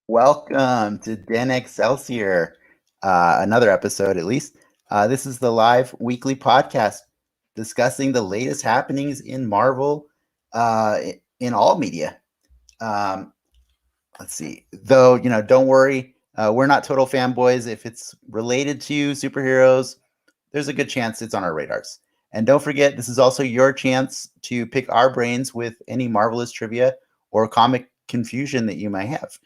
Welcome to Den Excelsior, another episode at least. This is the live weekly podcast discussing the latest happenings in Marvel in all media. Let's see. Though, don't worry. We're not total fanboys. If it's related to superheroes, there's a good chance it's on our radars. And don't forget, this is also your chance to pick our brains with any Marvelous trivia or comic confusion that you might have.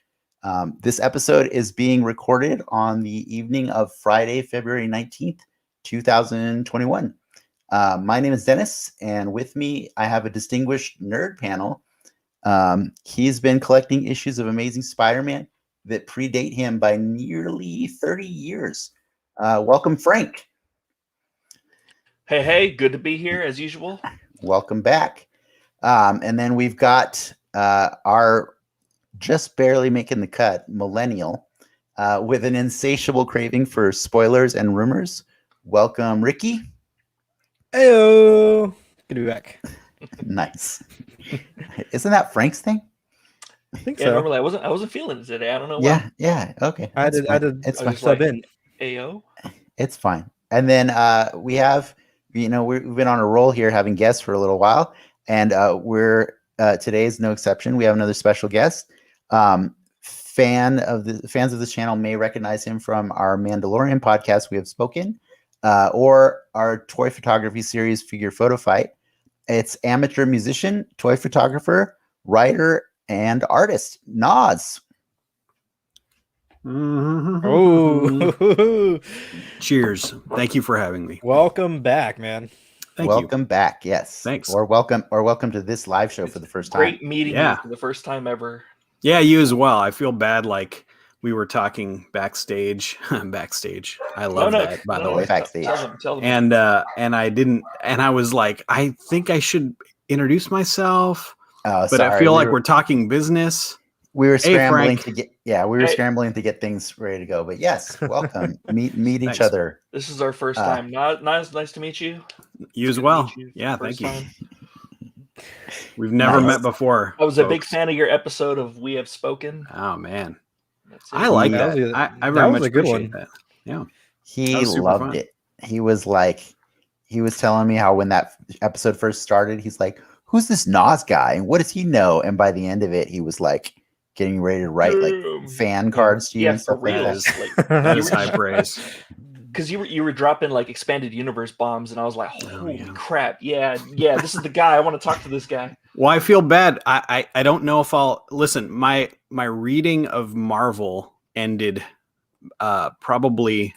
This episode is being recorded on the evening of Friday, February 19th, 2021. My name is Dennis, and with me, I have a distinguished nerd panel. He's been collecting issues of Amazing Spider-Man that predate him by nearly 30 years. Welcome, Frank. Hey, good to be here as usual. Welcome back. And then we've got our just barely making the cut millennial with an insatiable craving for spoilers and rumors. Welcome, Ricky. Heyo, good to be back. Nice. Isn't that Frank's thing? I think Yeah, so. normally I wasn't feeling it today. I don't know why. Yeah. Okay. I did It's I fine. just sub like- in. Ayo. It's fine. And then we have, we've been on a roll here having guests for a little while, and we're today is no exception. We have another special guest. Fans of this channel may recognize him from our Mandalorian podcast, We Have Spoken, or our toy photography series, Figure Photo Fight. It's amateur musician, toy photographer, writer, and artist, Nas. Oh, Cheers. Thank you for having me. welcome back, man. Thank Welcome back. Yes. Thanks. Or welcome to this live show for the first time. Great meeting Yeah. you for the first time ever. Yeah, you as well. I feel bad like we were talking backstage. Backstage. I love that, by the way. Backstage. Tell them. And I didn't, and I was like, I think I should introduce myself, Oh, but I sorry. feel like we're talking business. we were Hey, scrambling Frank. to scrambling to get things ready to go. But yes, welcome. meet each Thanks. other. This is our first time. Nice to meet you. You as Good to well. meet you. Yeah, First thank you. time. We've never Nice. met before. I was a big folks. fan of your episode of We Have Spoken. Oh man, That's it. I like That that. was a- I that very was much a good appreciate one. that. Yeah. He That was super loved fun. it. He was telling me how when that episode first started, he's like, "Who's this Nas guy? And what does he know?" And by the end of it, he was like getting ready to write like fan cards to you Yeah, and for stuff like real. that. That is high praise. Because you were dropping like expanded universe bombs, and I was like, holy yeah. crap! Yeah, this is the guy. I want to talk to this guy. Well, I feel bad. I don't know if I'll listen. My reading of Marvel ended probably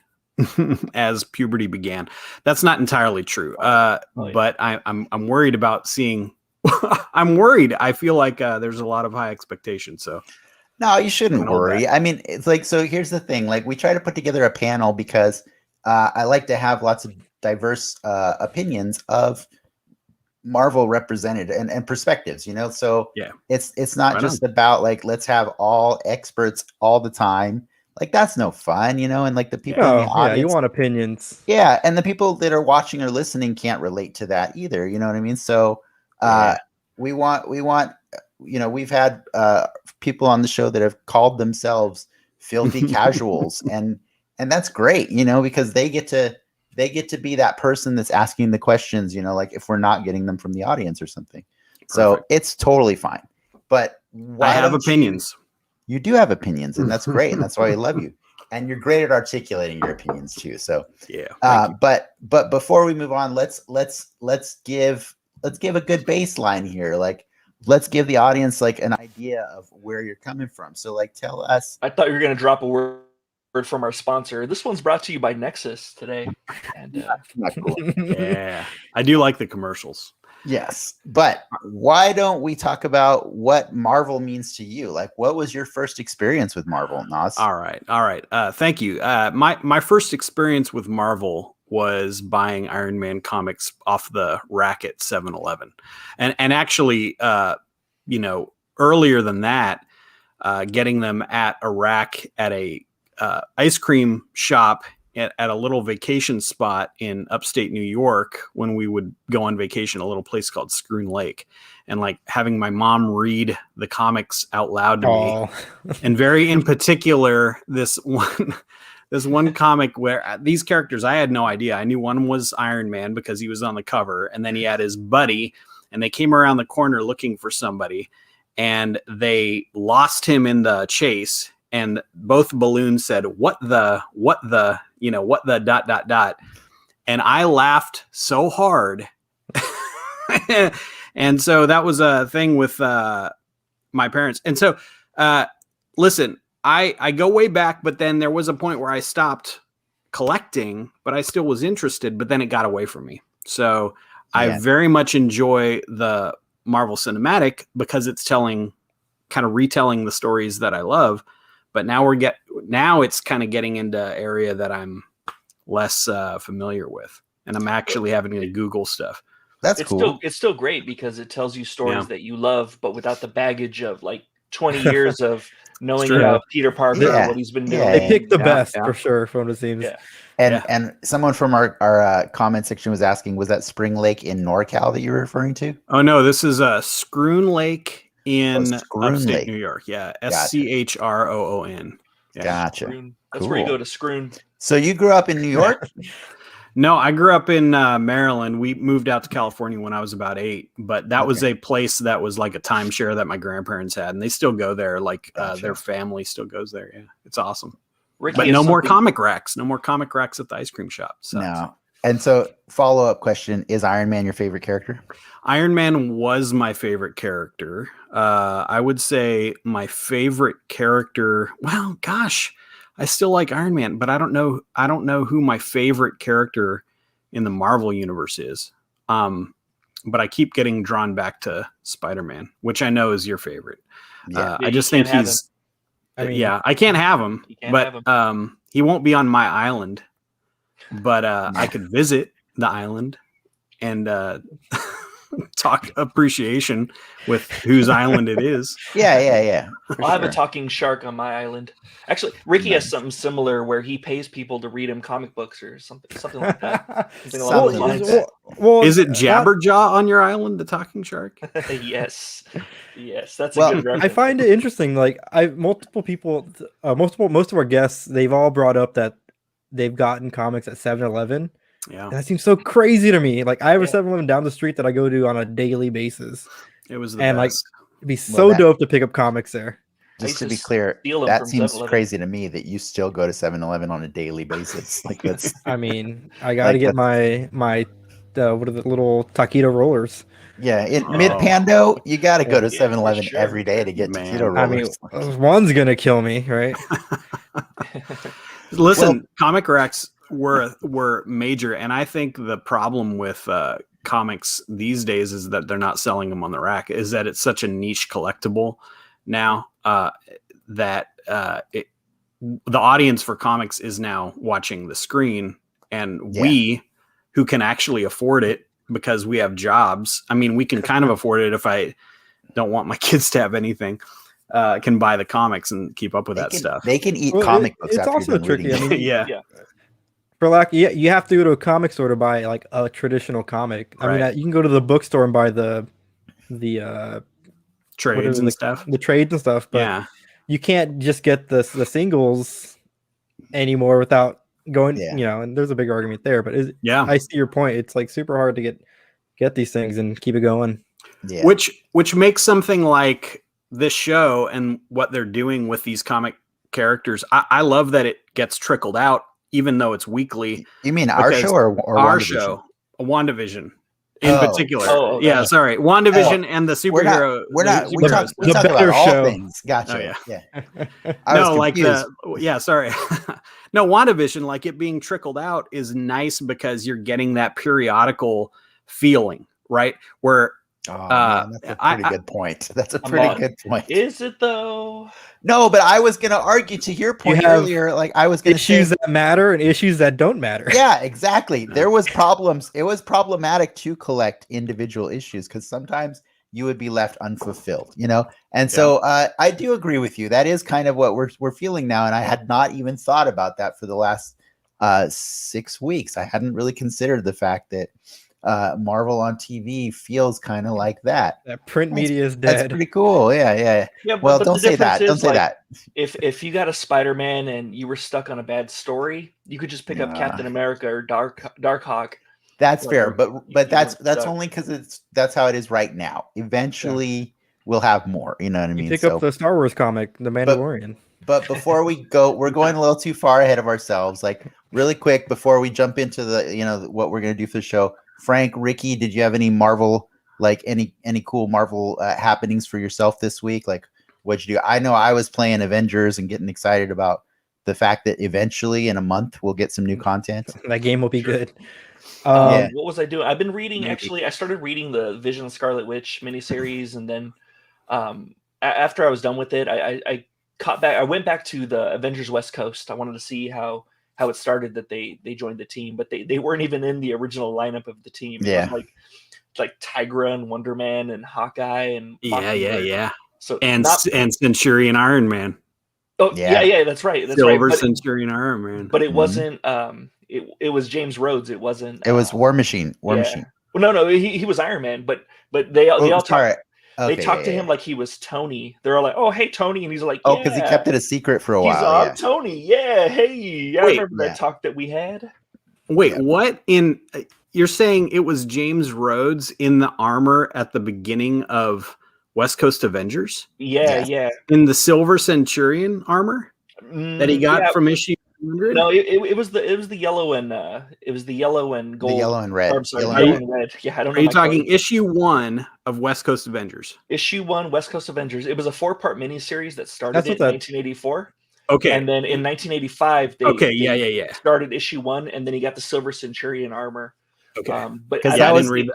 as puberty began. That's not entirely true. yeah. But I'm worried about seeing. I'm worried. I feel like there's a lot of high expectations. So No, you shouldn't Don't hold worry. back. I mean, it's like, so here's the thing. Like, we try to put together a panel because I like to have lots of diverse opinions of Marvel represented and perspectives, so Yeah. it's not Right just about like, let's have all experts all the time. Like, that's no fun, and like the people in Oh, the yeah, audience. you want opinions. Yeah, and the people that are watching or listening can't relate to that either. You know what I mean? So we want we've had people on the show that have called themselves filthy casuals, and that's great, because they get to be that person that's asking the questions, like if we're not getting them from the audience or something. So Perfect. it's totally fine. But I have opinions. You do have opinions, and that's great, and that's why I love you. And you're great at articulating your opinions too. So Yeah. thank you. but before we move on, let's give a good baseline here. Like, let's give the audience like an idea of where you're coming from. So like, tell us. I thought you were gonna drop a word word from our sponsor. This one's brought to you by Nexus today. And Not cool. Yeah, I do like the commercials. Yes, but why don't we talk about what Marvel means to you? Like, what was your first experience with Marvel, Nas? All right. Thank you. My first experience with Marvel was buying Iron Man comics off the rack at 7-Eleven, and actually, earlier than that, getting them at a rack at a ice cream shop at a little vacation spot in upstate New York when we would go on vacation, a little place called Scroon Lake, and like having my mom read the comics out loud to me. And very in particular, this one comic where these characters, I had no idea. I knew one was Iron Man because he was on the cover, and then he had his buddy, and they came around the corner looking for somebody, and they lost him in the chase. And both balloons said, what the, dot. And I laughed so hard. And so that was a thing with my parents. And so, listen, I go way back, but then there was a point where I stopped collecting, but I still was interested, but then it got away from me. So I very much enjoy the Marvel Cinematic because it's kind of retelling the stories that I love. But now it's kind of getting into area that I'm less familiar with, and I'm actually having to Google stuff. That's cool. It's still great because it tells you stories that you love, but without the baggage of like 20 years of knowing about Peter Parker and what he's been doing. They picked the best for sure, from what it seems. Yeah. And someone from our comment section was asking, was that Spring Lake in NorCal that you were referring to? Oh no, this is Scroon Lake in upstate Lake. New York. Yeah, Schroon. Yeah. Gotcha. That's where you go to Scroon. So you grew up in New York? No, I grew up in Maryland. We moved out to California when I was about 8, but that was a place that was like a timeshare that my grandparents had, and they still go there. Like their family still goes there. Yeah, it's awesome. Ricky, but no more comic racks. No more comic racks at the ice cream shop. So. No. And so, follow-up question: is Iron Man your favorite character? Iron Man was my favorite character. I would say my favorite character. Well, gosh, I still like Iron Man, but I don't know who my favorite character in the Marvel universe is. But I keep getting drawn back to Spider-Man, which I know is your favorite. I just think he's. I can't have him, but he won't be on my island. But I could visit the island and talk appreciation with whose island it is. Yeah. I'll have a talking shark on my island. Actually, Ricky has something similar where he pays people to read him comic books or something like that. Something along those lines. Well, is it Jabberjaw on your island, the talking shark? Yes, that's a good reference. I find it interesting. Like multiple people, most of our guests, they've all brought up that they've gotten comics at 7-Eleven. Yeah. And that seems so crazy to me. Like I have a 7-Eleven down the street that I go to on a daily basis. It was the best. Like it'd be so dope to pick up comics there. Just to be clear, that seems crazy to me that you still go to 7-Eleven on a daily basis. Like that's I mean, I got to get my what are the little taquito rollers? Yeah, mid Pando, you got to go to 7-Eleven every day to get taquito rollers. I mean, one's gonna kill me, right? Listen, comic racks were major, and I think the problem with comics these days is that they're not selling them on the rack. Is that it's such a niche collectible now that the audience for comics is now watching the screen, and we who can actually afford it because we have jobs. I mean, we can kind of afford it if I don't want my kids to have anything. Can buy the comics and keep up with stuff. They can eat comic books. It's also tricky. I mean, yeah. For lack, you have to go to a comic store to buy like a traditional comic. I mean, you can go to the bookstore and buy the trades and stuff. The trades and stuff, but you can't just get the singles anymore without going. You know, and there's a big argument there. But I see your point. It's like super hard to get these things and keep it going. Yeah. Which makes something like this show and what they're doing with these comic characters. I love that it gets trickled out, even though it's weekly. You mean our show or our WandaVision? show? WandaVision. in particular. Yeah, sorry. WandaVision and the superhero. We talk the about better all show. things. Gotcha. Oh, yeah. I was like confused. sorry. No, WandaVision, like it being trickled out is nice because you're getting that periodical feeling, right? Where man, that's a pretty good point. That's a pretty good point. Is it though? No, but I was going to argue to your point earlier. Like I was going to issues that matter and issues that don't matter. Yeah, exactly. There was problems. It was problematic to collect individual issues because sometimes you would be left unfulfilled, And so I do agree with you. That is kind of what we're feeling now, and I had not even thought about that for the last 6 weeks. I hadn't really considered the fact that Marvel on TV feels kind of like that. That print media is dead. That's pretty cool. Yeah. Well, don't say that. Don't say that. If you got a Spider-Man and you were stuck on a bad story, you could just pick up Captain America or Darkhawk. That's fair, but that's only because that's how it is right now. Eventually, we'll have more. You know what I mean? Pick up the Star Wars comic, The Mandalorian. But before we go, we're going a little too far ahead of ourselves. Like really quick before we jump into the what we're gonna do for the show. Frank, Ricky, did you have any Marvel, like any cool Marvel happenings for yourself this week? Like what'd you do? I know I was playing Avengers and getting excited about the fact that eventually in a month we'll get some new content. That game will be good. What was I doing? I've been reading. Actually, I started reading the Vision Scarlet Witch miniseries, and then after I was done with it, I caught back. I went back to the Avengers West Coast. I wanted to see how it started that they joined the team, but they weren't even in the original lineup of the team. Yeah, like Tigra and Wonder Man and Hawkeye and yeah. So and Centurion Iron Man. Oh yeah, that's right. Silver Centurion Iron Man. But it wasn't. It was James Rhodes. It wasn't. It was War Machine. Machine. Well, no, he was Iron Man. But they all talked. Okay, they talked to him like he was Tony. They're all like, "Oh, hey, Tony," and he's like, "Oh, because he kept it a secret for a while." He's Tony. Yeah, hey, I remember that talk that we had. Wait, what? You're saying it was James Rhodes in the armor at the beginning of West Coast Avengers? Yeah. In the Silver Centurion armor that he got from issue 100? No, it was the yellow and gold. The yellow and red. Yellow and red. Yeah, I don't know. Are you talking issue 1 of West Coast Avengers? Issue 1, West Coast Avengers. It was a 4-part miniseries that started in 1984. Okay. And then in 1985, they yeah. started issue 1, and then he got the Silver Centurion armor. Okay. But I didn't read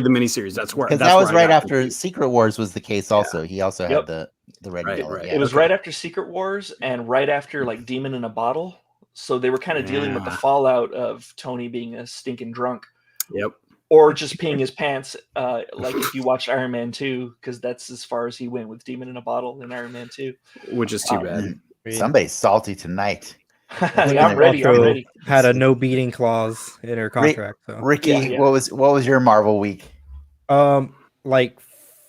the miniseries. That's where that was right after Secret Wars was the case. Also, he also had the red. Right. It was right after Secret Wars and right after like Demon in a Bottle. So they were kind of dealing with the fallout of Tony being a stinking drunk. Yep. Or just peeing his pants, like if you watched Iron Man 2, because that's as far as he went with Demon in a Bottle in Iron Man 2. Which is too bad. Somebody's salty tonight. I'm ready. Had a no beating clause in her contract. So. Ricky, what was your Marvel week? Like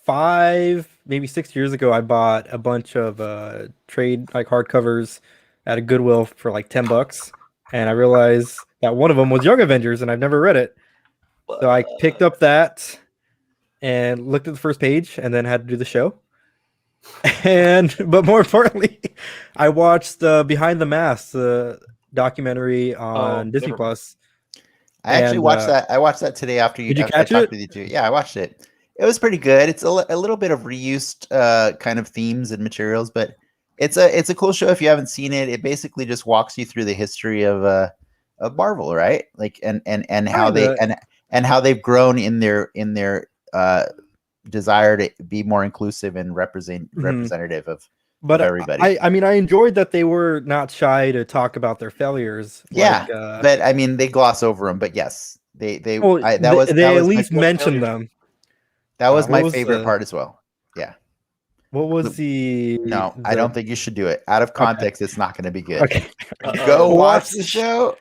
5, maybe 6 years ago, I bought a bunch of trade like hardcovers at a Goodwill for like $10, and I realized that one of them was Young Avengers, and I've never read it. So I picked up that and looked at the first page, and then had to do the show. But more importantly, I watched Behind the Mask, the documentary on Disney Plus. I actually watched that. I watched that today after you. Did you catch it? With you two. Yeah, I watched it. It was pretty good. It's a little bit of reused kind of themes and materials, but it's a cool show. If you haven't seen it, it basically just walks you through the history of Marvel, right? Like and how how they've grown in their desire to be more inclusive and representative of everybody. I mean, I enjoyed that they were not shy to talk about their failures. Yeah, but I mean, they gloss over them. But yes, they at least mentioned them. That was my favorite part as well. Yeah. What was the? No, I don't think you should do it. Out of context, it's not going to be good. Okay. Go watch the show.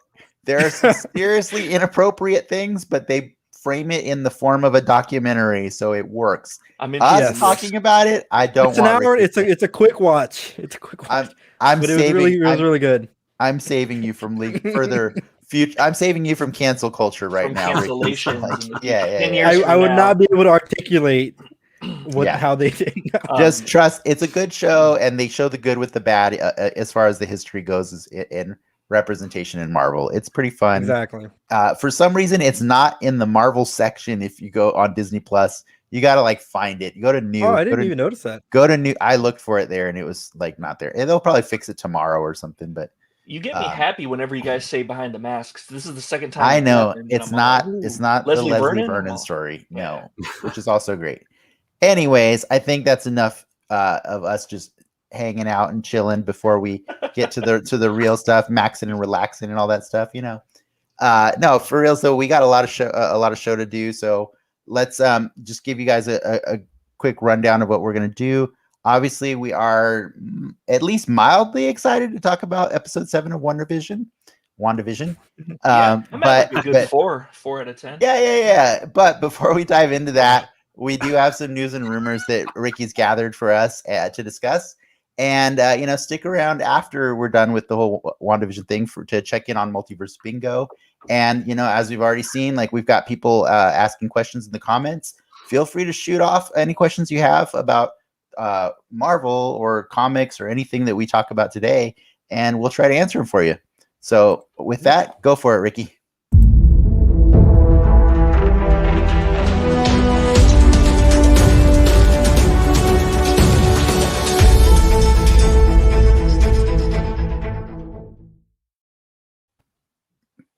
There are some seriously inappropriate things, but they frame it in the form of a documentary, so it works. I mean, talking about it, I don't. It's an hour. It's a quick watch. It's a quick watch. But it was really good. I'm saving you from further future. I'm saving you from cancel culture right now. Cancellation. I would not be able to articulate how they did. Just trust. It's a good show, and they show the good with the bad as far as the history goes. And representation in Marvel. It's pretty fun. Exactly. For some reason, it's not in the Marvel section. If you go on Disney Plus, you got to like find it. You go to new. Oh, I didn't even notice that. Go to new. I looked for it there and it was like not there. And they'll probably fix it tomorrow or something. But you get me happy whenever you guys say Behind the Masks. This is the second time. I know it's not. It's not the Leslie Vernon story. Yeah. No, which is also great. Anyways, I think that's enough of us just hanging out and chilling before we get to the real stuff, maxing and relaxing and all that stuff. You know. No, for real. So we got a lot of show to do. So let's just give you guys a quick rundown of what we're gonna do. Obviously, we are at least mildly excited to talk about episode 7 of WandaVision. I'm at like a good 4 out of 10. Yeah. But before we dive into that, we do have some news and rumors that Ricky's gathered for us to discuss. And stick around after we're done with the whole WandaVision thing to check in on Multiverse Bingo. And as we've already seen, like we've got people asking questions in the comments. Feel free to shoot off any questions you have about Marvel or comics or anything that we talk about today, and we'll try to answer them for you. So with that, go for it, Ricky.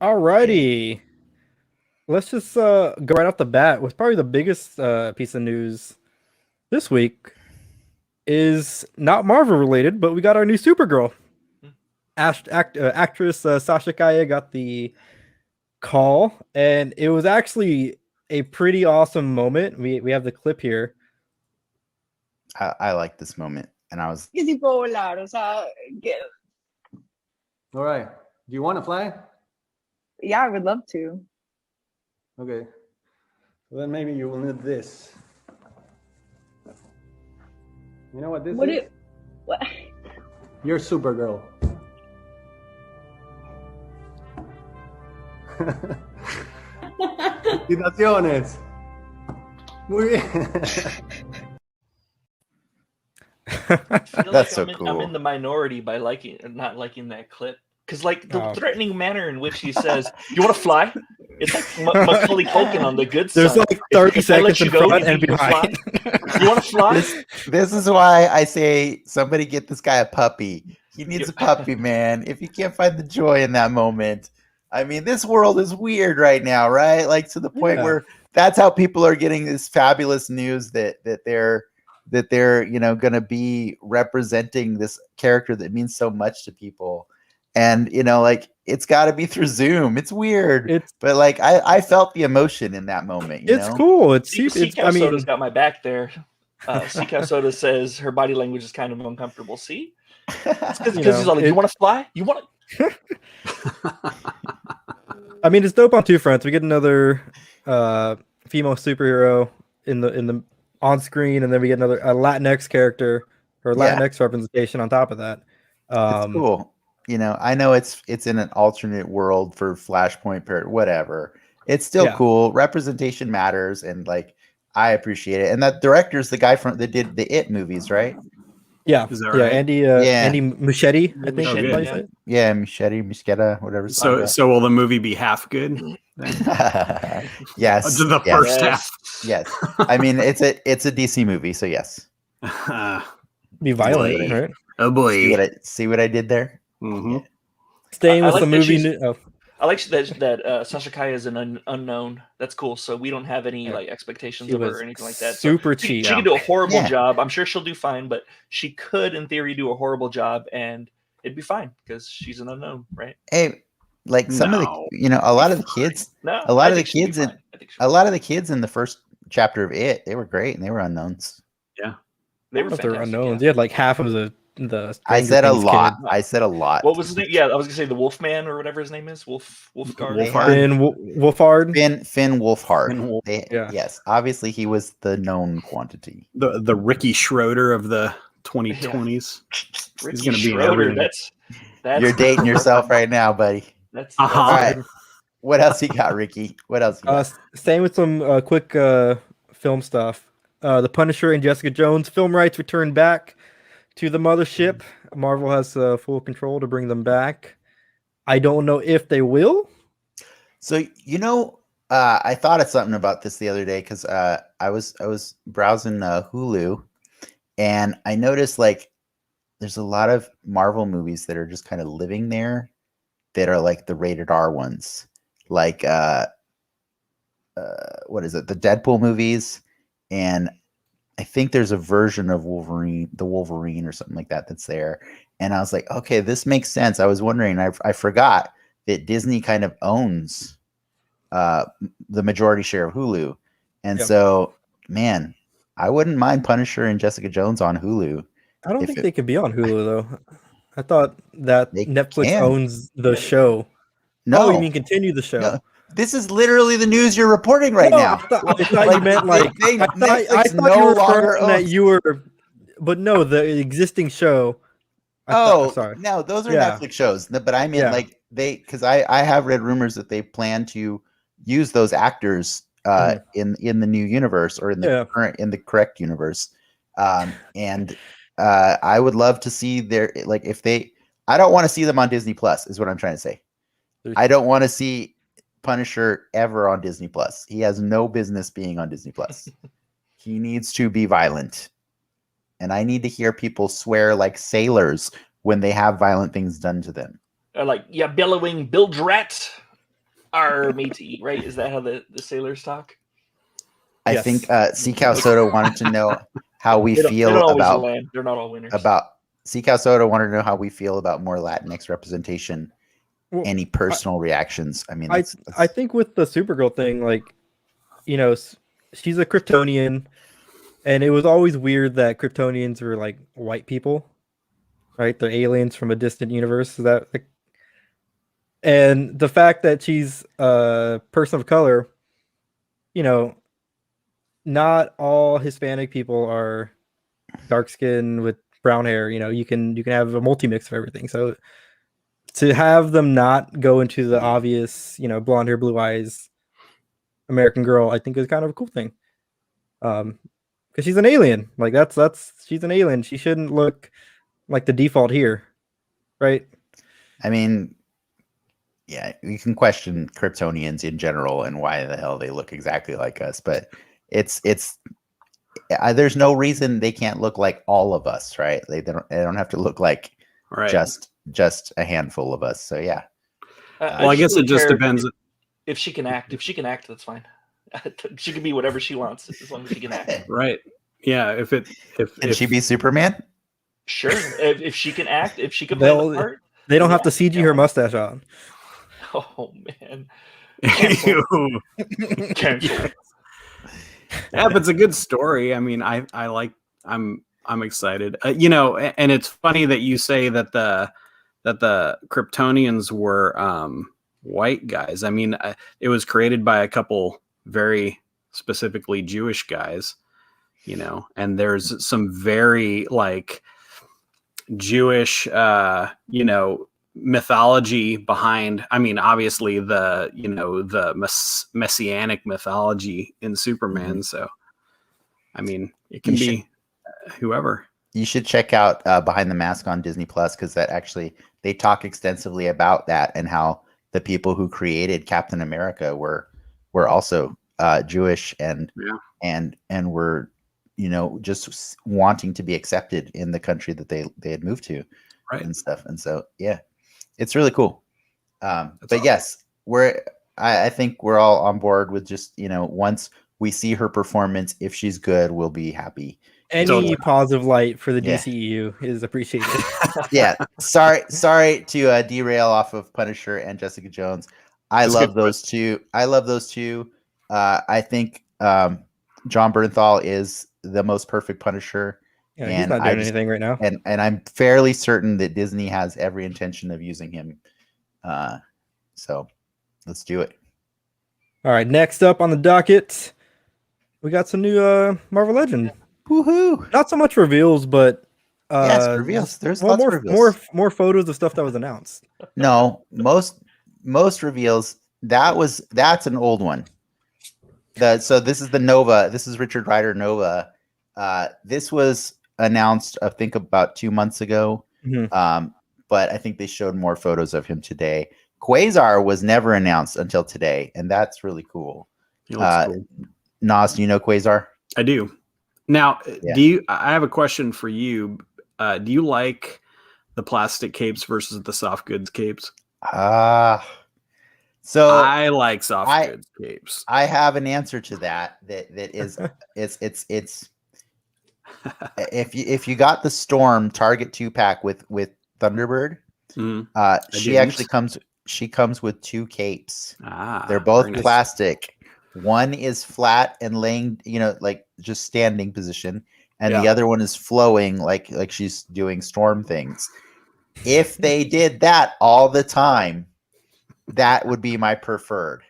Alrighty, let's just go right off the bat with probably the biggest piece of news this week. Is not Marvel related, but we got our new Supergirl. Actress Sasha Kaya got the call, and it was actually a pretty awesome moment. We have the clip here. I like this moment, and I was. All right. Do you want to fly? Yeah, I would love to. Okay. Well, then maybe you will need this. You know what this is? What? You're Supergirl. Felicitaciones. Muy bien. I feel That's like so cool. I'm in the minority by not liking that clip. Because like the threatening manner in which he says, "You want to fly?" It's like Macaulay Culkin on The Good Son. There's like 30 seconds in front and behind. You want to fly? This is why I say somebody get this guy a puppy. He needs a puppy, man. If you can't find the joy in that moment, I mean, this world is weird right now, right? Like to the point where that's how people are getting this fabulous news that they're going to be representing this character that means so much to people. And like it's got to be through Zoom. It's weird, but like I felt the emotion in that moment. It's cool. It's Soda's got my back there. Cow Soda says her body language is kind of uncomfortable. See, it's because he's like, "You want to fly? You want to?" I mean, it's dope on two fronts. We get another female superhero in the on screen, and then we get another Latinx character or Latinx representation on top of that. It's cool. I know it's in an alternate world for Flashpoint period, whatever. It's still cool. Representation matters, and like I appreciate it. And that director's the guy that did the It movies, right? Yeah, is that right? Andy Muschietti, I think. Muschietti, whatever. So will the movie be half good? Yes. The first half. Yes. I mean, it's a DC movie, so yes. Be violent, right? Oh boy! See what I did there? Mm-hmm. Staying with the movie. I like that Sasha Kaya is an unknown. That's cool. So we don't have any like expectations of her or anything like that. Super cheap. She can do a horrible job. I'm sure she'll do fine, but she could, in theory, do a horrible job, and it'd be fine because she's an unknown, right? Hey, like some of the, a lot of the kids, a lot of the kids in the first chapter of It, they were great and they were unknowns. Yeah, they were unknowns. They had like half of the. I said a lot. I said a lot. What was his name? Yeah, I was gonna say the Wolfman or whatever his name is. Wolfgard. Finn Wolfhard. Yes, obviously he was the known quantity. The Ricky Schroeder of the 2020s. He's gonna be Schroeder. That's You're dating yourself right now, buddy. That's all right. What else you got, Ricky? What else? Staying with some quick film stuff. The Punisher and Jessica Jones film rights return back to the mothership. Marvel has full control to bring them back. I don't know if they will. So I thought of something about this the other day because I was browsing Hulu, and I noticed like there's a lot of Marvel movies that are just kind of living there, that are like the rated R ones, like what is it, the Deadpool movies, and I think there's a version of Wolverine or something like that that's there. And I was like, okay, this makes sense. I was wondering, I forgot that Disney kind of owns the majority share of Hulu. And so, man, I wouldn't mind Punisher and Jessica Jones on Hulu. I don't think they could be on Hulu, though. I thought that Netflix owns the show. No. Oh, you mean continue the show? No. This is literally the news you're reporting right now. I thought you meant like I thought you were referring that you were, but no, the existing show. Sorry. No, those are Netflix shows. But I mean, like because I have read rumors that they plan to use those actors in the new universe, or in the correct universe, and I would love to see their, like, if they. I don't want to see them on Disney Plus, is what I'm trying to say. I don't want to see Punisher ever on Disney Plus. He has no business being on Disney Plus. He needs to be violent. And I need to hear people swear like sailors when they have violent things done to them. Bellowing bilge rat are matey, right? Is that how the sailors talk? I think Seacow Soda wanted to know how we feel about. They're not all winners. Seacow Soda wanted to know how we feel about more Latinx representation. Well, any personal reactions? I mean, I think with the Supergirl thing, like, she's a Kryptonian, and it was always weird that Kryptonians were like white people, right? They're aliens from a distant universe. And the fact that she's a person of color, not all Hispanic people are dark skinned with brown hair. You can have a multi-mix of everything. So to have them not go into the obvious, blonde hair, blue eyes, American girl, I think is kind of a cool thing. Because she's an alien. Like she's an alien. She shouldn't look like the default here, right? I mean, yeah, you can question Kryptonians in general and why the hell they look exactly like us, but it's there's no reason they can't look like all of us, right? They don't have to look like just a handful of us. So yeah. I guess it just depends. If she can act, that's fine. She can be whatever she wants as long as she can act. Right. Yeah. Can she be Superman? Sure. If she can act, if she can play the part. They don't have to CG her mustache on. Oh man. Cancel. Yeah, but it's a good story. I mean, I'm excited. And it's funny that you say that the Kryptonians were white guys. I mean, it was created by a couple very specifically Jewish guys, and there's some very like Jewish, mythology behind. I mean, obviously the messianic mythology in Superman. Mm-hmm. So, I mean, it can be whoever. You should check out Behind the Mask on Disney Plus, because that actually they talk extensively about that and how the people who created Captain America were also Jewish and were just wanting to be accepted in the country that they had moved to, right, and stuff. And so it's really cool. But awesome. Yes, I think we're all on board with just once we see her performance, if she's good, we'll be happy. Any positive light for the DCEU is appreciated. Yeah. Sorry to derail off of Punisher and Jessica Jones. I love those two. I think John Bernthal is the most perfect Punisher. Yeah, and he's not doing anything right now. And I'm fairly certain that Disney has every intention of using him. So let's do it. All right. Next up on the docket, we got some new Marvel Legends. Woohoo! Not so much reveals, but yes, reveals. There's lots of reveals. More photos of stuff that was announced. No, most reveals. That's an old one. So this is the Nova. This is Richard Rider Nova. This was announced, I think, about 2 months ago. Mm-hmm. but I think they showed more photos of him today. Quasar was never announced until today, and that's really cool. He looks cool. Nas, do you know Quasar? I do. Now, I have a question for you. Do you like the plastic capes versus the soft goods capes? So I like soft goods capes. I have an answer to that. That is, it's if you got the Storm Target 2-pack with Thunderbird, she comes with 2 capes. They're both plastic. One is flat and laying, like just standing position, and the other one is flowing like she's doing storm things. If they did that all the time, that would be my preferred.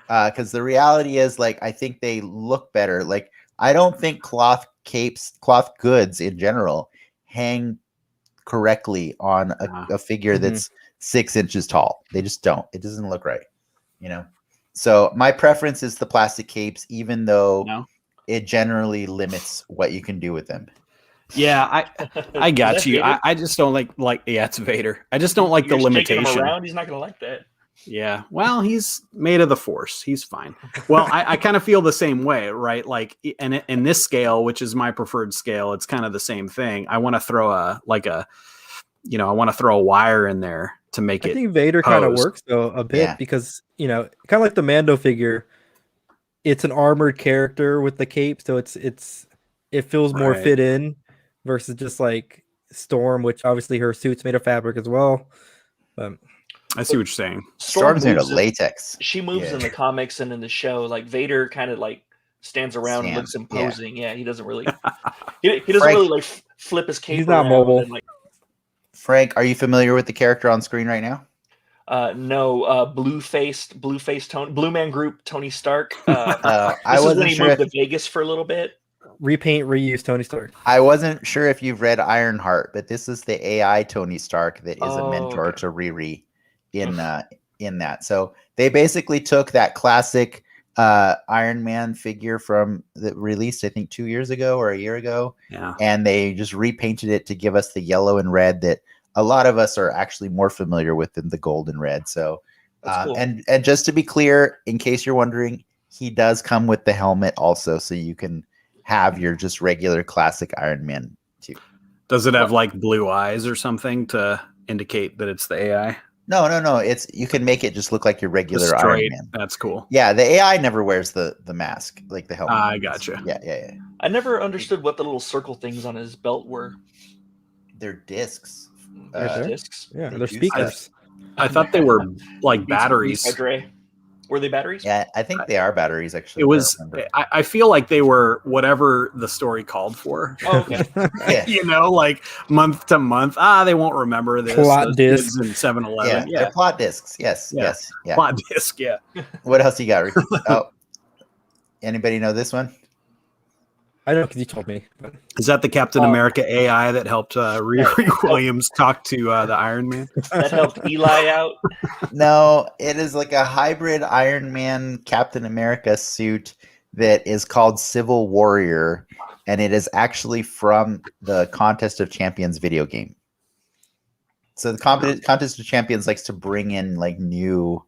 Because the reality is, like, I think they look better. Like, I don't think cloth goods in general hang correctly on a figure that's 6 inches tall. They just don't. It doesn't look right, So my preference is the plastic capes, even though it generally limits what you can do with them. Yeah, I got you. I just don't like it's Vader. I just don't like the limitation. Him around, he's not gonna like that. Yeah, well, he's made of the Force. He's fine. Well, I kind of feel the same way, right? Like, and in this scale, which is my preferred scale, it's kind of the same thing. I want to throw a wire in there to make it. I think Vader kind of works though a bit because kind of like the Mando figure, it's an armored character with the cape, so it feels more fit in versus just like Storm, which obviously her suit's made of fabric as well. I see what you're saying. Storm's made of latex. She moves in the comics and in the show. Like Vader kind of like stands around and looks imposing. Yeah, he doesn't really he doesn't really like flip his cape. He's not mobile. And, like, Frank, are you familiar with the character on screen right now? No, blue-faced Tony, Blue Man Group Tony Stark. I wasn't sure moved to Vegas for a little bit. Repaint, reuse Tony Stark. I wasn't sure if you've read Ironheart, but this is the AI Tony Stark that is a mentor to Riri in that. So they basically took that classic Iron Man figure from that released, I think, 2 years ago or a year ago, and they just repainted it to give us the yellow and red that a lot of us are actually more familiar with than the gold and red. So, cool. and just to be clear, in case you're wondering, he does come with the helmet also, so you can have your just regular classic Iron Man too. Does it have like blue eyes or something to indicate that it's the AI? No. It's you can make it just look like your regular Iron Man. That's cool. Yeah, the AI never wears the mask, like the helmet. I gotcha. Yeah. I never understood what the little circle things on his belt were. They're discs. Discs. Yeah, they're speakers. I thought they were like batteries. Were they batteries? Yeah, I think they are batteries. Actually, it was. I feel like they were whatever the story called for. Oh, okay. Like month to month. They won't remember this. Plot discs in 7-Eleven. Yeah, they're plot discs. Yes. Plot disc. Yeah. What else you got, Ricky? Anybody know this one? I know because you told me. Is that the Captain America AI that helped Riri Williams talk to the Iron Man? That helped Eli out? No, it is like a hybrid Iron Man Captain America suit that is called Civil Warrior, and it is actually from the Contest of Champions video game. So the Contest of Champions likes to bring in like new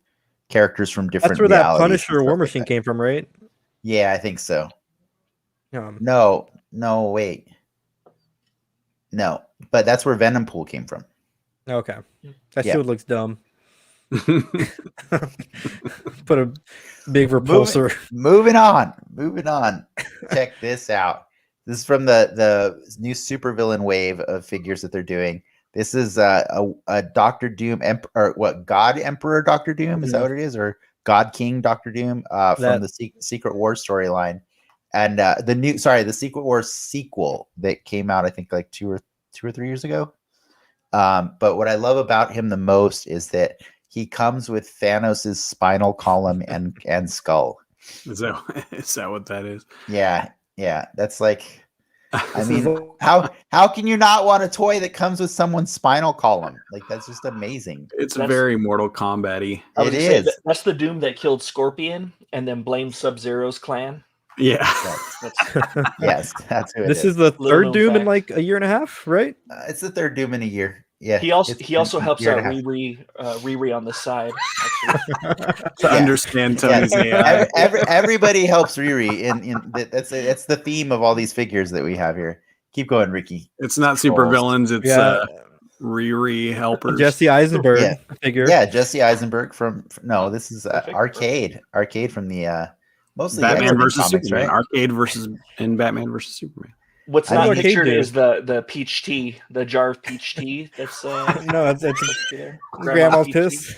characters from different. That's where that Punisher War Machine came from, right? Yeah, I think so. No, wait. No, but that's where Venom Pool came from. Okay. That shield looks dumb. Put a big repulsor. Moving on. Check this out. This is from the new supervillain wave of figures that they're doing. This is a Doctor Doom God Emperor Doctor Doom, is that what it is? Or God King Doctor Doom from the Secret Wars storyline. And the Secret Wars sequel that came out, I think, like two or 3 years ago. But what I love about him the most is that he comes with Thanos' spinal column and skull. Is that what that is? Yeah. That's like, I mean, how can you not want a toy that comes with someone's spinal column? Like, that's just amazing. It's very Mortal Kombat-y. It is. That's the Doom that killed Scorpion and then blamed Sub-Zero's clan. Yeah. Yes, that's who it is. This is the third Doom in like a year and a half, right? It's the third Doom in a year. Yeah. He also helps out Riri on the side. To understand Tony's AI. Everybody helps Riri. That's the theme of all these figures that we have here. Keep going, Ricky. It's not super villains. It's Riri helpers. Jesse Eisenberg figure. Yeah, Jesse Eisenberg from this is Arcade from the mostly Batman versus comics, Superman. right? Arcade and Batman versus Superman. What's not pictured is the peach tea, the jar of peach tea. That's no, it's Grandma's piss.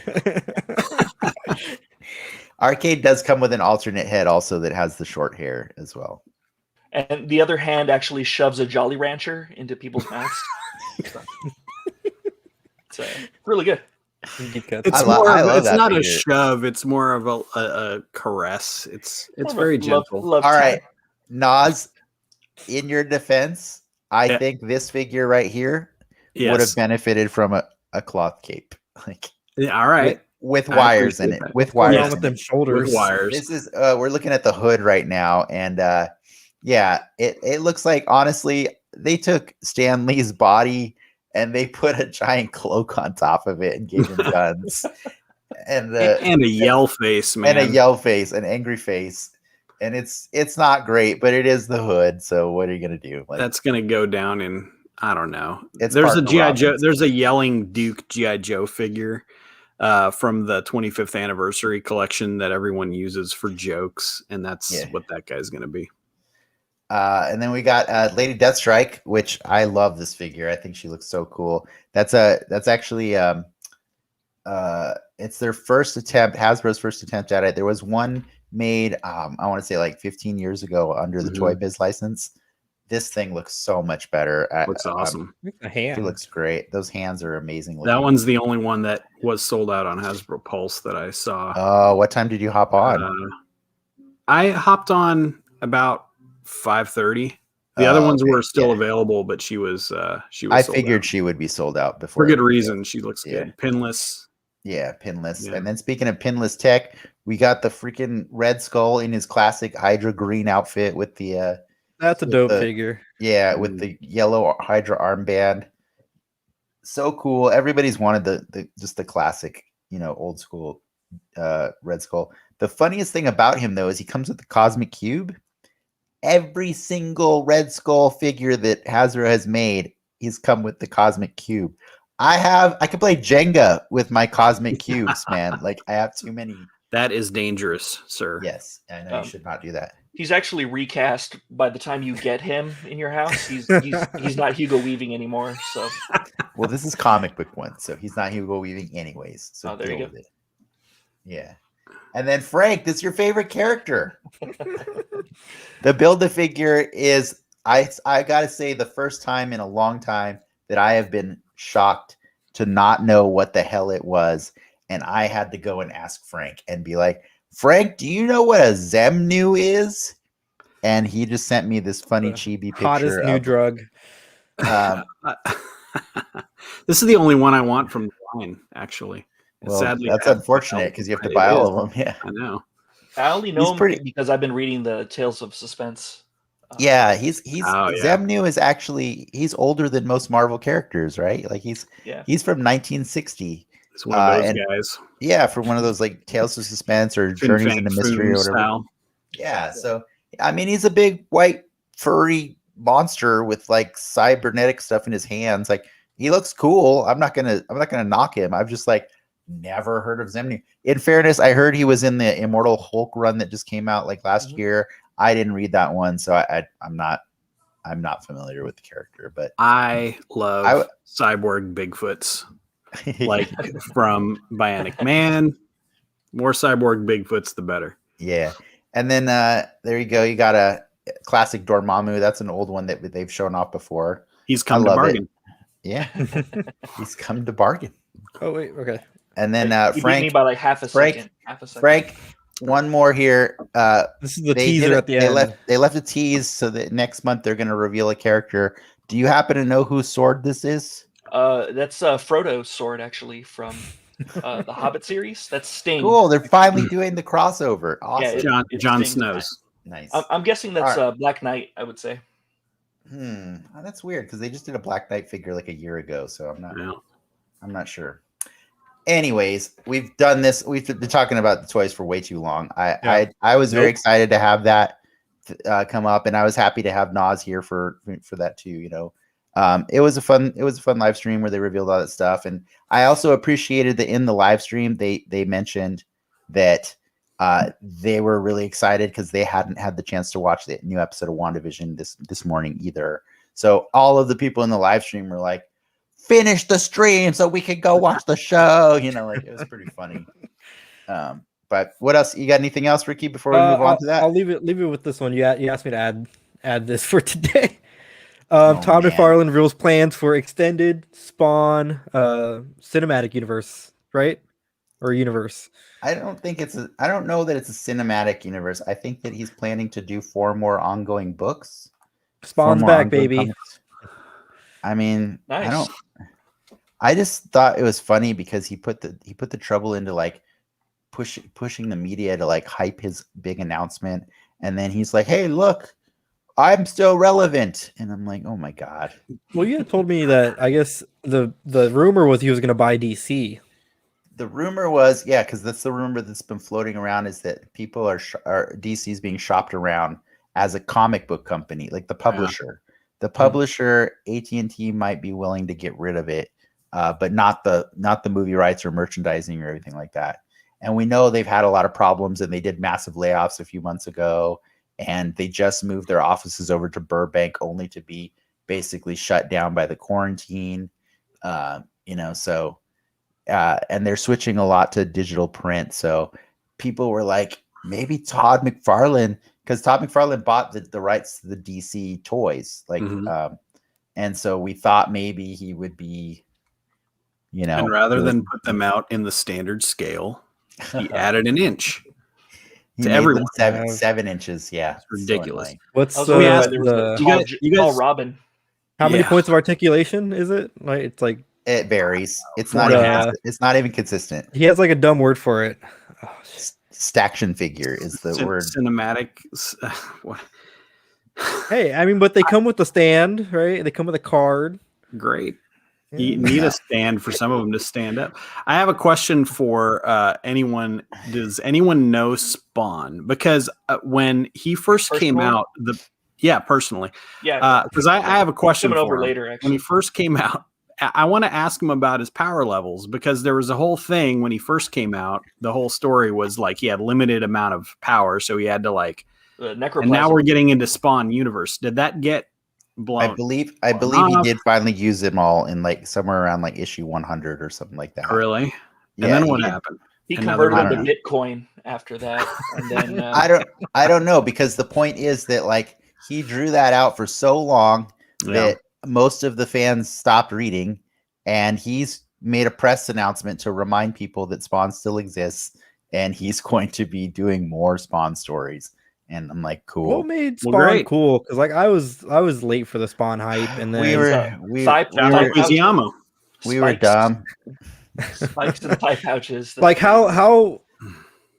Arcade does come with an alternate head also that has the short hair as well. And the other hand actually shoves a Jolly Rancher into people's mouths. It's really good. It's not a shove. It's more of a caress. It's very gentle. All right, Nas. In your defense, I think this figure right here would have benefited from a cloth cape, all right, with wires in it, with wires with them shoulders. With wires. This is we're looking at the hood right now, and it looks like honestly they took Stan Lee's body and they put a giant cloak on top of it and gave him guns, and a yell face, man, and a yell face, an angry face. And it's not great, but it is the hood. So what are you gonna do? That's gonna go down in I don't know. There's a G.I. Joe. There's a yelling Duke G.I. Joe figure from the 25th anniversary collection that everyone uses for jokes, and that's what that guy's gonna be. And then we got Lady Deathstrike, which I love this figure. I think she looks so cool. That's actually it's their first attempt, Hasbro's first attempt at it. There was one made I want to say like 15 years ago under the Toy Biz license. This thing looks so much better. Looks awesome. It looks great. Those hands are amazing. That one's the only one that was sold out on Hasbro Pulse that I saw. Oh, what time did you hop on? I hopped on about 5:30. The other ones were still available, but she was I figured she would be sold out before. For good reason. She looks good. Pinless. Yeah, pinless. Yeah. And then speaking of pinless tech, we got the freaking Red Skull in his classic Hydra green outfit with the that's a dope figure. Yeah, with the yellow Hydra armband. So cool. Everybody's wanted the just the classic, old school Red Skull. The funniest thing about him though is he comes with the Cosmic Cube. Every single Red Skull figure that Hasbro has made, he's come with the Cosmic Cube. I can play Jenga with my Cosmic Cubes, man. Like I have too many. That is dangerous, sir. Yes, I know you should not do that. He's actually recast by the time you get him in your house. He's not Hugo Weaving anymore. So, well, this is comic book one, so he's not Hugo Weaving anyways. So there you go. Yeah, and then Frank, this is your favorite character. The Build-A-Figure is I gotta say the first time in a long time that I have been shocked to not know what the hell it was, and I had to go and ask Frank and be like, Frank, do you know what a Zemnu is? And he just sent me this funny chibi picture. Hottest new drug. This is the only one I want from the line, actually. Well, sadly, that's unfortunate because you have to buy all of them. Yeah, I know. I only know him because I've been reading the Tales of Suspense. Yeah, Zemnu is actually he's older than most Marvel characters, right? Like he's from 1960. He's one of those guys. Yeah, for one of those like Tales of Suspense or Journeys into Mystery or whatever. Style. Yeah, so I mean he's a big white furry monster with like cybernetic stuff in his hands. Like he looks cool. I'm not gonna knock him. I've just like never heard of Zemnu. In fairness, I heard he was in the Immortal Hulk run that just came out like last year. I didn't read that one, so I'm not familiar with the character. But I love cyborg Bigfoots, like from Bionic Man. More cyborg Bigfoots, the better. Yeah, and then there you go. You got a classic Dormammu. That's an old one that they've shown off before. He's come to bargain. Yeah, he's come to bargain. Oh wait, okay. And then Frank, beat me by like half a second. Frank. One more here. This is the teaser at the end. They left a tease so that next month they're going to reveal a character. Do you happen to know whose sword this is? That's Frodo's sword, actually, from the Hobbit series. That's Sting. Cool. They're finally doing the crossover. Awesome. Yeah, Jon Snow's. Nice. I'm guessing that's Black Knight, I would say. Oh, that's weird because they just did a Black Knight figure like a year ago. So I'm not. I'm not sure. Anyways, we've done this. We've been talking about the toys for way too long. I was very excited to have that come up, and I was happy to have Nas here for that too. You know, it was a fun live stream where they revealed all that stuff, and I also appreciated that in the live stream they mentioned that they were really excited because they hadn't had the chance to watch the new episode of WandaVision this morning either. So all of the people in the live stream were like, finish the stream so we could go watch the show. You know, like it was pretty funny. But what else? You got anything else, Ricky, before we move on to that? I'll leave it with this one. You asked me to add this for today. Todd McFarlane reveals plans for extended Spawn cinematic universe, right? Or universe. I don't know that it's a cinematic universe. I think that he's planning to do 4 more ongoing books. Spawn's back, baby. Comics. I mean, nice. I just thought it was funny because he put the trouble into like pushing the media to like hype his big announcement, and then he's like, "Hey, look, I'm still relevant," and I'm like, "Oh my god." Well, you had told me that I guess the rumor was he was going to buy DC. The rumor was, yeah, because that's the rumor that's been floating around, is that people are DC's being shopped around as a comic book company, like the publisher. Yeah. The publisher, AT&T, might be willing to get rid of it, but not the movie rights or merchandising or everything like that. And we know they've had a lot of problems, and they did massive layoffs a few months ago, and they just moved their offices over to Burbank, only to be basically shut down by the quarantine. So and they're switching a lot to digital print. So people were like, maybe Todd McFarlane, because Todd McFarlane bought the rights to the DC toys, like, and so we thought maybe he would be, and rather than put them out in the standard scale, he added an inch to everyone. 7 inches, yeah, it's ridiculous. So what's you guys? Robin. How many points of articulation is it? Like, it's like it varies. It's not even consistent. He has like a dumb word for it. Oh, Staction figure is the word. Cinematic. Hey, I mean, but they come with the stand, right? They come with a card. Great. You need a stand for some of them to stand up. I have a question for anyone. Does anyone know Spawn? Because when he first came out, personally. Yeah. Because I have a question for him. Later, actually. When he first came out, I want to ask him about his power levels, because there was a whole thing when he first came out. The whole story was like he had limited amount of power, so he had to like. And now we're getting into Spawn universe. Did that get blown? I believe he did finally use them all in like somewhere around like issue 100 or something like that. Really? And then what happened? He converted them to Bitcoin after that, and then I don't know, because the point is that like he drew that out for so long that most of the fans stopped reading, and he's made a press announcement to remind people that Spawn still exists, and he's going to be doing more Spawn stories. And I'm like, cool. What made Spawn cool? Because like I was late for the Spawn hype, and then we were dumb. Spikes in the pipe pouches. Like how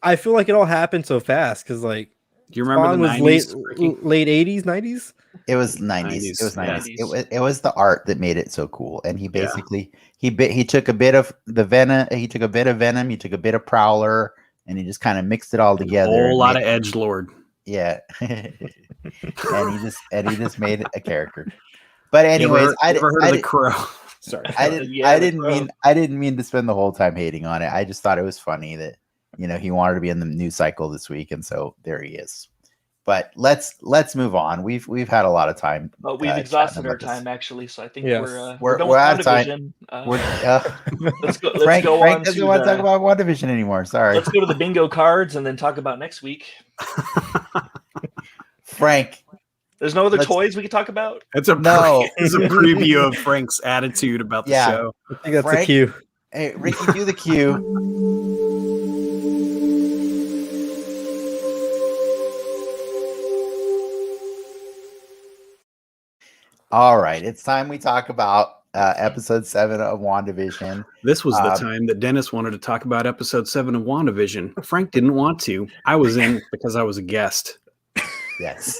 I feel like it all happened so fast, because like, do you remember the 90s? Late 80s, 90s? It was 90s. It was 90s. It was the art that made it so cool. And he basically he took a bit of the Venom, he took a bit of Venom, he took a bit of Prowler, and he just kind of mixed it all together. A whole lot of Edgelord. Yeah. and he just made a character. But anyways, I never heard of the Crow. Sorry. I didn't mean to spend the whole time hating on it. I just thought it was funny that he wanted to be in the news cycle this week, and so there he is. But let's move on. We've had a lot of time. We've exhausted our time actually, so I think we're out of time. Let's go. Frank doesn't want to talk about WandaVision anymore. Sorry. Let's go to the bingo cards and then talk about next week. Frank, there's no other toys we could talk about. It's a preview of Frank's attitude about the show. I think that's the cue. Hey, Ricky, do the cue. All right, it's time we talk about episode 7 of WandaVision. This was the time that Dennis wanted to talk about episode 7 of WandaVision. Frank didn't want to. I was in because I was a guest. Yes,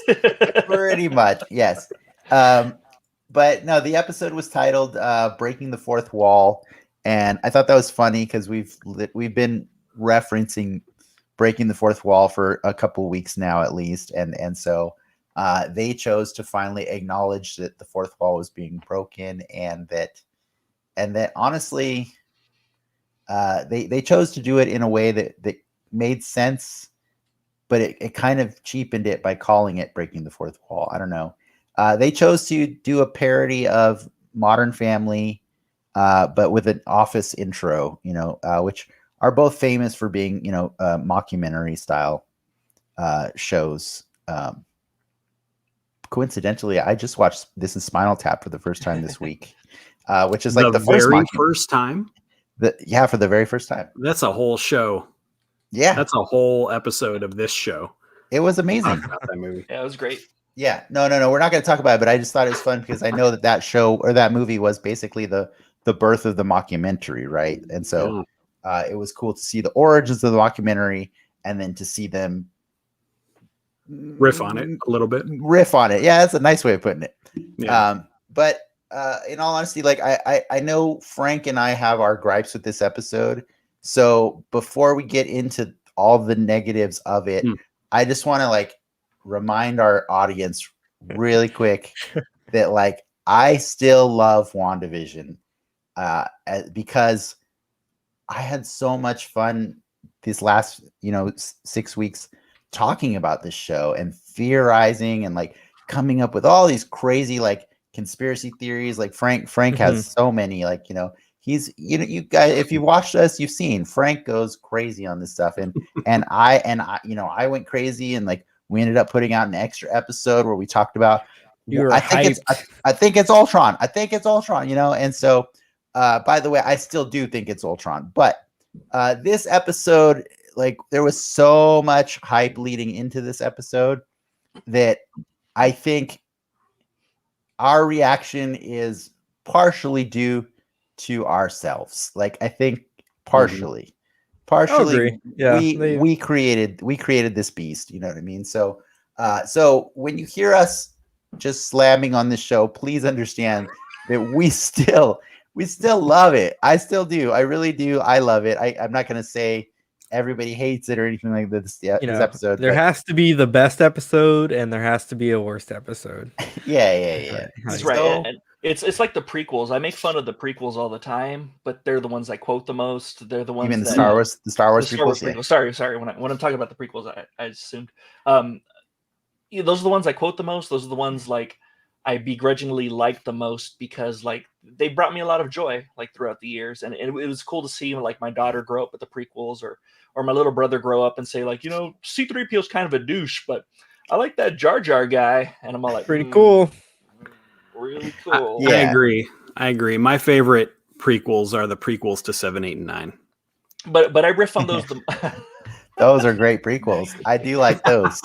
pretty much. Yes. But no, the episode was titled Breaking the Fourth Wall. And I thought that was funny because we've been referencing breaking the fourth wall for a couple of weeks now at least, and so they chose to finally acknowledge that the fourth wall was being broken, and that honestly, they chose to do it in a way that made sense, but it kind of cheapened it by calling it breaking the fourth wall. I don't know. They chose to do a parody of Modern Family, but with an Office intro, which are both famous for being, mockumentary style shows. Coincidentally, I just watched This Is Spinal Tap for the first time this week, which is like the very first time. For the very first time. That's a whole show. Yeah, that's a whole episode of this show. It was amazing. That movie. Yeah, it was great. Yeah, no, we're not going to talk about it, but I just thought it was fun because I know that show or that movie was basically the birth of the mockumentary, right? And so it was cool to see the origins of the mockumentary and then to see them riff on it a little bit. Yeah, that's a nice way of putting it. Yeah. But in all honesty, like I know Frank and I have our gripes with this episode. So before we get into all the negatives of it, I just want to like remind our audience really quick that like I still love WandaVision because I had so much fun these last 6 weeks talking about this show and theorizing and like coming up with all these crazy like conspiracy theories. Like Frank has so many, like, he's, you guys, if you've watched us, you've seen Frank goes crazy on this stuff. And I went crazy, and like we ended up putting out an extra episode where we talked about, I think it's Ultron. And so, by the way, I still do think it's Ultron, but this episode, like there was so much hype leading into this episode that I think our reaction is partially due to ourselves. Like I think partially, yeah, we created this beast. You know what I mean? So when you hear us just slamming on this show, please understand that we still love it. I still do. I really do. I love it. I'm not going to say everybody hates it or anything like this. This episode. There has to be the best episode, and there has to be a worst episode. Yeah. That's right. And it's like the prequels. I make fun of the prequels all the time, but they're the ones I quote the most. They're the ones. You mean the Star Wars prequels? Yeah. Sorry. When I'm talking about the prequels, I assumed. Those are the ones I quote the most. Those are the ones like I begrudgingly like the most because like they brought me a lot of joy like throughout the years, and it was cool to see like my daughter grow up with the prequels, or my little brother grow up and say like, C-3PO is kind of a douche, but I like that Jar Jar guy, and I'm all like, pretty cool, really cool. I agree. My favorite prequels are the prequels to 7, 8, and 9. But I riff on those. Those are great prequels. I do like those.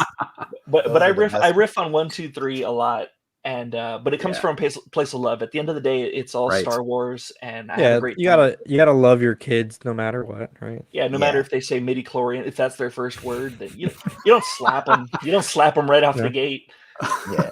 But I riff on 1, 2, 3 a lot. And but it comes from a place of love. At the end of the day, it's all Star Wars, and I have a great time. You gotta love your kids no matter what, right? Yeah, no matter if they say midi-chlorian, if that's their first word, then you don't slap them. You don't slap them right off the gate. Yeah,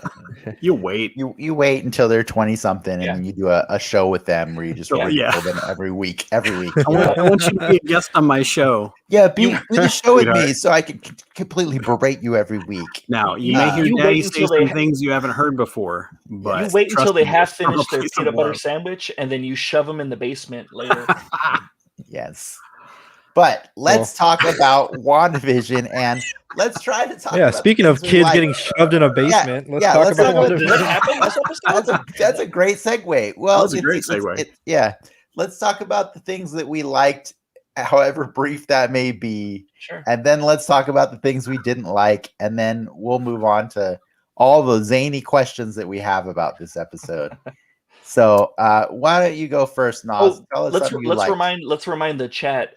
you wait. You wait until they're 20 something, and then you do a show with them where you just them every week. I want you to be a guest on my show. Yeah, be the show with me so I can completely berate you every week. Now you may hear Daddy say some things you haven't heard before, but you wait until they have finished their peanut butter sandwich, and then you shove them in the basement later. Yes. But let's talk about WandaVision, and let's try to talk. Yeah, speaking of kids getting shoved in a basement, let's talk about WandaVision. That's a great segue. Well, that's a great segue. Let's talk about the things that we liked, however brief that may be. Sure. And then let's talk about the things we didn't like, and then we'll move on to all the zany questions that we have about this episode. So why don't you go first, Nas? Let's remind the chat.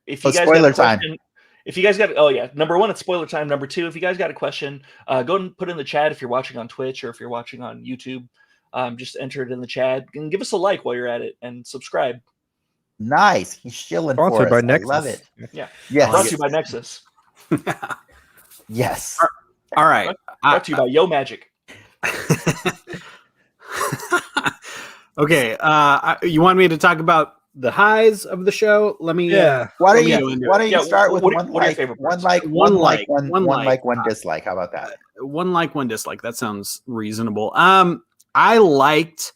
If you guys spoiler got a question, time. If you guys got number one, it's spoiler time. Number two, if you guys got a question, go and put it in the chat. If you're watching on Twitch or if you're watching on YouTube, just enter it in the chat and give us a like while you're at it and subscribe. Nice, he's shilling for us. By Nexus. I love it. Yeah, yes. Brought to you by Nexus. Yes. All right. Brought to you by Yo Magic. Okay, you want me to talk about the highs of the show. Let me. Why don't you start with one like, one dislike? How about that? One like, one dislike. That sounds reasonable. I liked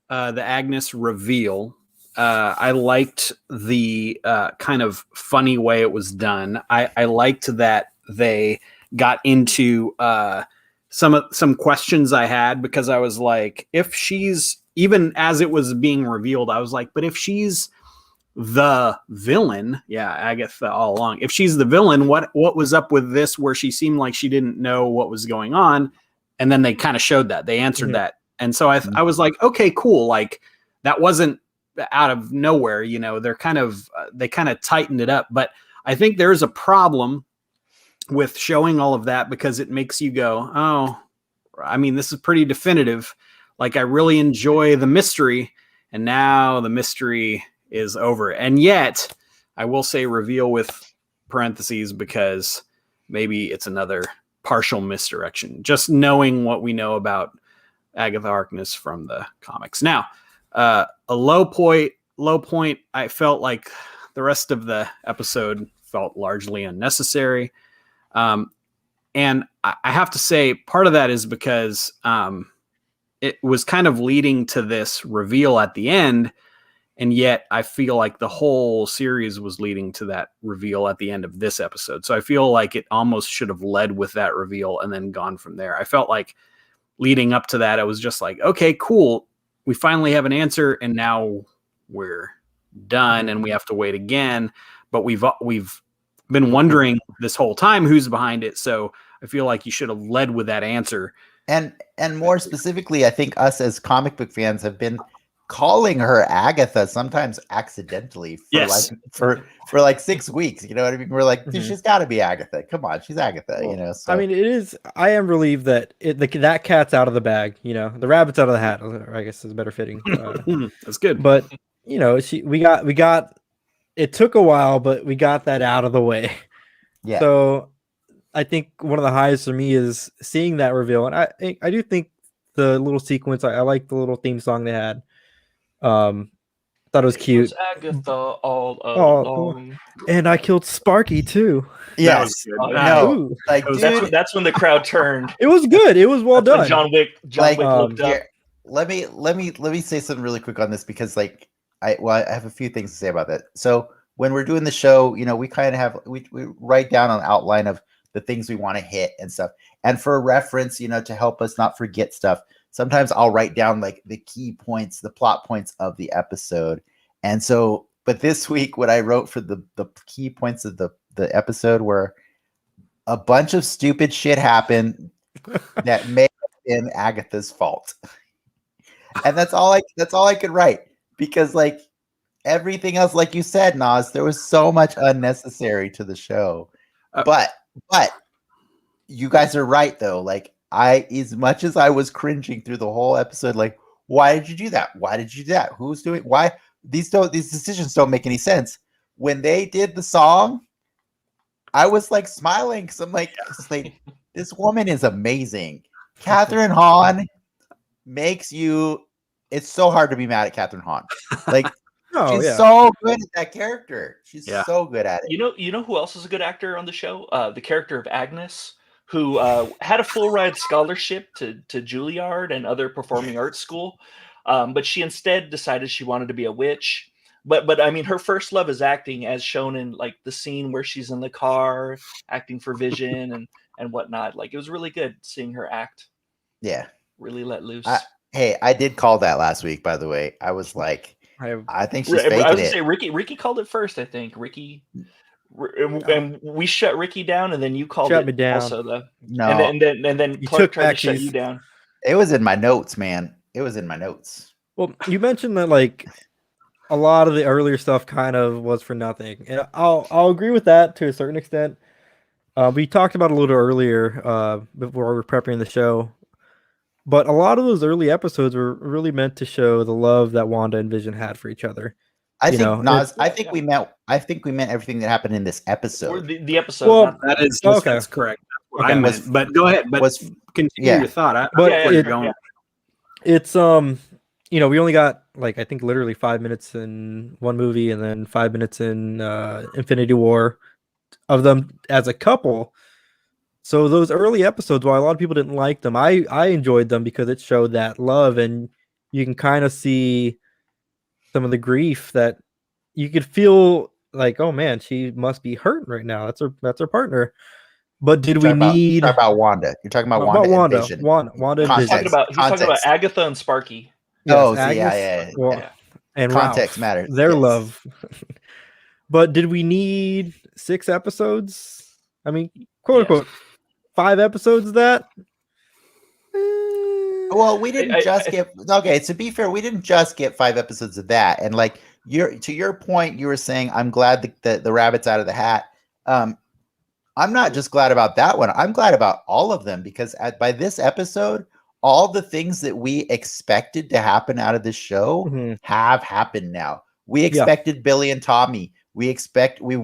the Agnes reveal. I liked the kind of funny way it was done. I liked that they got into some questions I had, because I was like, if she's, even as it was being revealed, I was like, but if she's the villain, Agatha all along, if she's the villain, what was up with this where she seemed like she didn't know what was going on? And then they kind of showed that, they answered that. And so I was like, okay, cool. Like, that wasn't out of nowhere, you know. They kind of tightened it up. But I think there's a problem with showing all of that, because it makes you go, oh, I mean, this is pretty definitive. Like, I really enjoy the mystery, and now the mystery is over. And yet, I will say reveal with parentheses, because maybe it's another partial misdirection, just knowing what we know about Agatha Harkness from the comics. Now, a low point, I felt like the rest of the episode felt largely unnecessary. And I have to say, part of that is because it was kind of leading to this reveal at the end, and yet I feel like the whole series was leading to that reveal at the end of this episode. So I feel like it almost should have led with that reveal and then gone from there. I felt like leading up to that, I was just like, okay, cool. We finally have an answer, and now we're done, and we have to wait again. But we've been wondering this whole time who's behind it. So I feel like you should have led with that answer. And more specifically, I think us as comic book fans have been calling her Agatha, sometimes accidentally, for like 6 weeks. You know what I mean? We're like, she's got to be Agatha. Come on, she's Agatha. Well, you know. So. I mean, it is. I am relieved that that cat's out of the bag. You know, the rabbit's out of the hat. I guess is better fitting. That's good. But you know, we got. It took a while, but we got that out of the way. Yeah. So I think one of the highs for me is seeing that reveal, and I do think the little sequence. I like the little theme song they had. Thought it was cute. It was Agatha all along. And I killed Sparky too. Yes. No. Like, that's when the crowd turned. It was good. It was well done. John Wick looked up. Let me say something really quick on this, because like I have a few things to say about that. So when we're doing the show, you know, we kind of have we write down an outline of the things we want to hit and stuff. And for reference, you know, to help us not forget stuff, sometimes I'll write down like the key points, the plot points of the episode. And so, but this week, what I wrote for the key points of the episode were a bunch of stupid shit happened that may have been Agatha's fault. And that's all I could write, because like everything else, like you said, Nas, there was so much unnecessary to the show. But you guys are right though. Like, as much as I was cringing through the whole episode, like, why did you do that? Why did you do that? Who's doing? Why these decisions don't make any sense. When they did the song, I was like smiling, because I'm like, this woman is amazing. Catherine Hahn makes you. It's so hard to be mad at Catherine Hahn. Like, she's so good at that character. She's so good at it. You know who else is a good actor on the show? The character of Agnes, who had a full ride scholarship to Juilliard and other performing arts school, but she instead decided she wanted to be a witch. But I mean, her first love is acting, as shown in like the scene where she's in the car acting for Vision and whatnot. Like, it was really good seeing her act. Yeah, really let loose. Hey, I did call that last week, by the way. I was like, I think she's faking it. I was gonna say Ricky called it first. I think Ricky. And we shut Ricky down, and then you called me down. Also, no, and then Clark tried to shut you down. It was in my notes, man. It was in my notes. Well, you mentioned that like a lot of the earlier stuff kind of was for nothing, and I'll agree with that to a certain extent. We talked about it a little earlier before we were prepping the show, but a lot of those early episodes were really meant to show the love that Wanda and Vision had for each other. I think we meant everything that happened in this episode. Or the episode. Well, that's correct. Okay. I meant, but go ahead. But continue your thought. It's we only got like I think literally 5 minutes in one movie and then 5 minutes in Infinity War of them as a couple. So those early episodes, while a lot of people didn't like them, I enjoyed them because it showed that love, and you can kind of see some of the grief that you could feel like, oh man, she must be hurting right now. That's her partner. But did we need about Wanda? You're talking about Wanda and Vision. Wanda and Vision. He's talking about Agatha and Sparky. Yes, yeah. And context Ralph, matters. Their love. But did we need 6 episodes? I mean, quote unquote, 5 episodes of that? Well, we didn't get. Okay, to be fair, we didn't just get 5 episodes of that. And like to your point, you were saying, I'm glad the rabbit's out of the hat. I'm not just glad about that one. I'm glad about all of them because by this episode, all the things that we expected to happen out of this show have happened now. We expected Billy and Tommy. We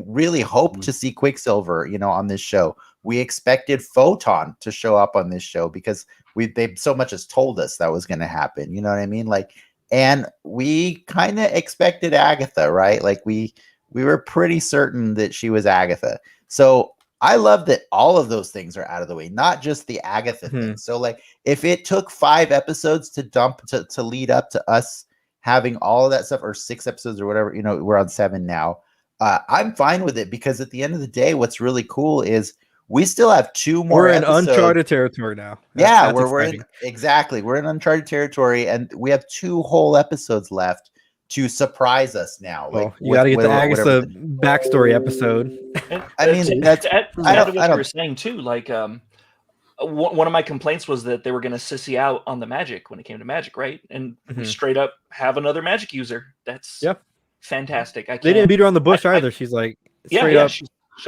really hope to see Quicksilver, on this show. We expected Photon to show up on this show because they so much as told us that was going to happen. You know what I mean? Like, and we kind of expected Agatha, right? Like we were pretty certain that she was Agatha. So I love that all of those things are out of the way, not just the Agatha thing. So like if it took 5 episodes to lead up to us having all of that stuff, or 6 episodes or whatever, we're on 7 now. I'm fine with it because at the end of the day, what's really cool is we still have 2 more. We're in uncharted territory now. We're in uncharted territory, and we have 2 whole episodes left to surprise us now. Well, you got to get the Agatha backstory episode. I mean, that's what you were saying too. Like, one of my complaints was that they were going to sissy out on the magic when it came to magic, right? And we straight up have another magic user. That's fantastic. They didn't beat her on the bush either. She's like, straight up.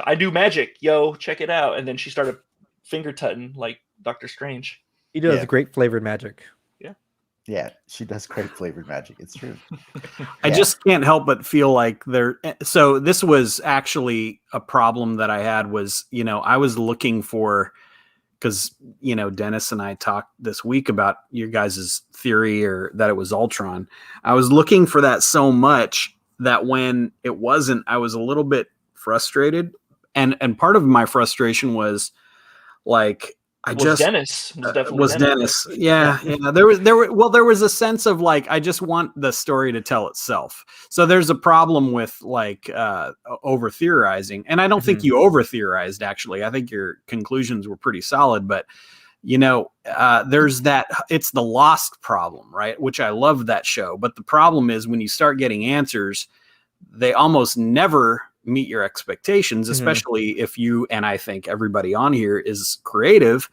I do magic, yo, check it out. And then she started finger tutting like Doctor Strange. He does great flavored magic. Yeah, she does great flavored magic. It's true. I just can't help but feel like so this was actually a problem that I had was, I was looking for, because, Dennis and I talked this week about your guys' theory or that it was Ultron. I was looking for that so much that when it wasn't, I was a little bit frustrated. And part of my frustration was like, Dennis. Dennis. Yeah. There was a sense of like, I just want the story to tell itself. So there's a problem with like over theorizing. And I don't think you over theorized, actually. I think your conclusions were pretty solid, but there's that, it's the Lost problem, right? Which I love that show. But the problem is when you start getting answers, they almost never meet your expectations, especially if you, and I think everybody on here is creative.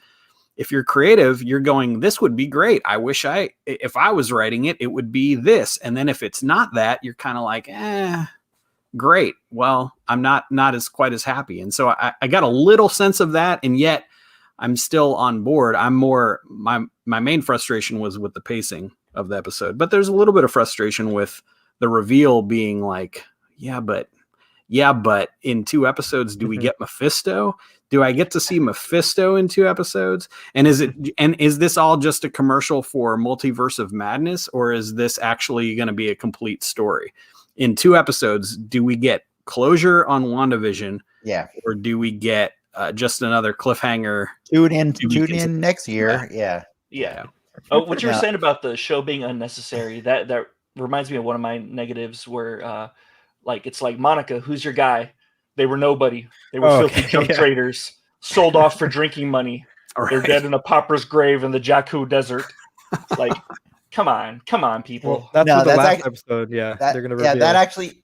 If you're creative, you're going, this would be great. I wish if I was writing it, it would be this. And then if it's not that, you're kind of like, great. Well, I'm not as quite as happy. And so I got a little sense of that. And yet I'm still on board. I'm more, my main frustration was with the pacing of the episode, but there's a little bit of frustration with the reveal being like, but in 2 episodes, do we get Mephisto? Do I get to see Mephisto in 2 episodes? And is this all just a commercial for Multiverse of Madness, or is this actually going to be a complete story? In 2 episodes, do we get closure on WandaVision? Yeah. Or do we get just another cliffhanger? Tune in next year. Yeah. Oh, what you were saying about the show being unnecessary, that reminds me of one of my negatives where it's like, Monica, who's your guy? They were nobody. They were filthy junk traders, sold off for drinking money. Right. They're dead in a pauper's grave in the Jakku desert. It's like, come on, people. Well, that's the last episode. Yeah, they're gonna reveal.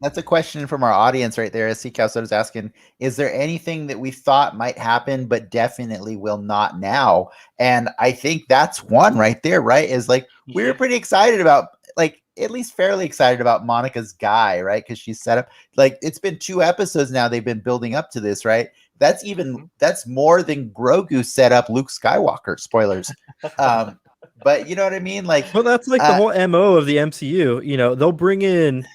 That's a question from our audience right there. As C. Calcett is asking, is there anything that we thought might happen but definitely will not now? And I think that's one right there. Right? Is like we were pretty excited about, like, at least fairly excited about Monica's guy, right? Because she's set up, like, it's been 2 episodes now. They've been building up to this, right? That's more than Grogu set up Luke Skywalker. Spoilers. But you know what I mean? Like, well, that's like the whole MO of the MCU. They'll bring in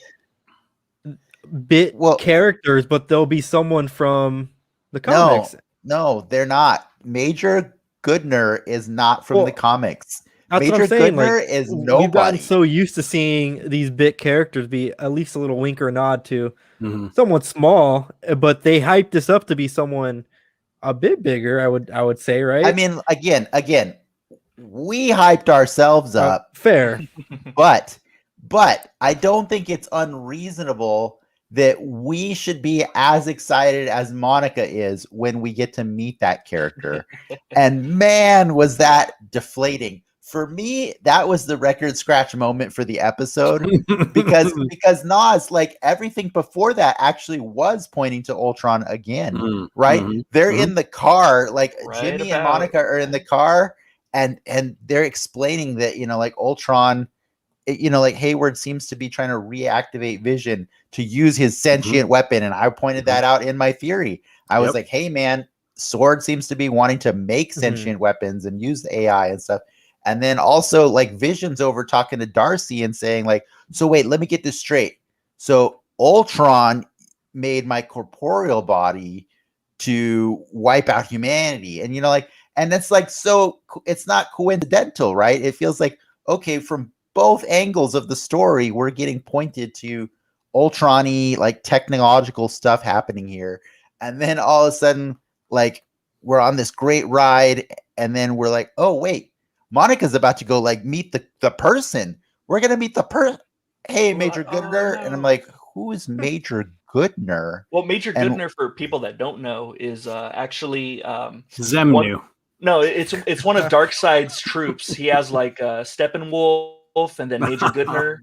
characters, but they'll be someone from the comics. No, they're not. Major Goodner is not from the comics. That's Major what I'm saying. Goodner Like, is we've gotten nobody. so used to seeing these big characters be at least a little wink or nod to someone small, but they hyped this up to be someone a bit bigger. I would say, right? I mean, again, we hyped ourselves up. Fair. But I don't think it's unreasonable that we should be as excited as Monica is when we get to meet that character. And man, was that deflating. For me, that was the record scratch moment for the episode because Nas, like everything before that actually was pointing to Ultron again, right? They're in the car, like Jimmy and Monica are in the car and they're explaining that, you know, like Ultron, you know, like Hayward seems to be trying to reactivate Vision to use his sentient weapon. And I pointed that out in my theory. I was like, hey, man, Sword seems to be wanting to make sentient weapons and use the AI and stuff. And then also like Vision's over talking to Darcy and saying like, so wait, let me get this straight. So Ultron made my corporeal body to wipe out humanity. And, you know, like, and it's like, so it's not coincidental, right? It feels like, okay, from both angles of the story, we're getting pointed to Ultron-y, like technological stuff happening here. And then all of a sudden, like we're on this great ride. And then we're like, oh, wait, Monica's about to go like meet the person. We're going to meet the person. Hey, Major Goodner. And I'm like, who is Major Goodner? Well, Major Goodner, for people that don't know, is actually Zemnu. No, it's one of Darkseid's troops. He has like Steppenwolf and then Major Goodner,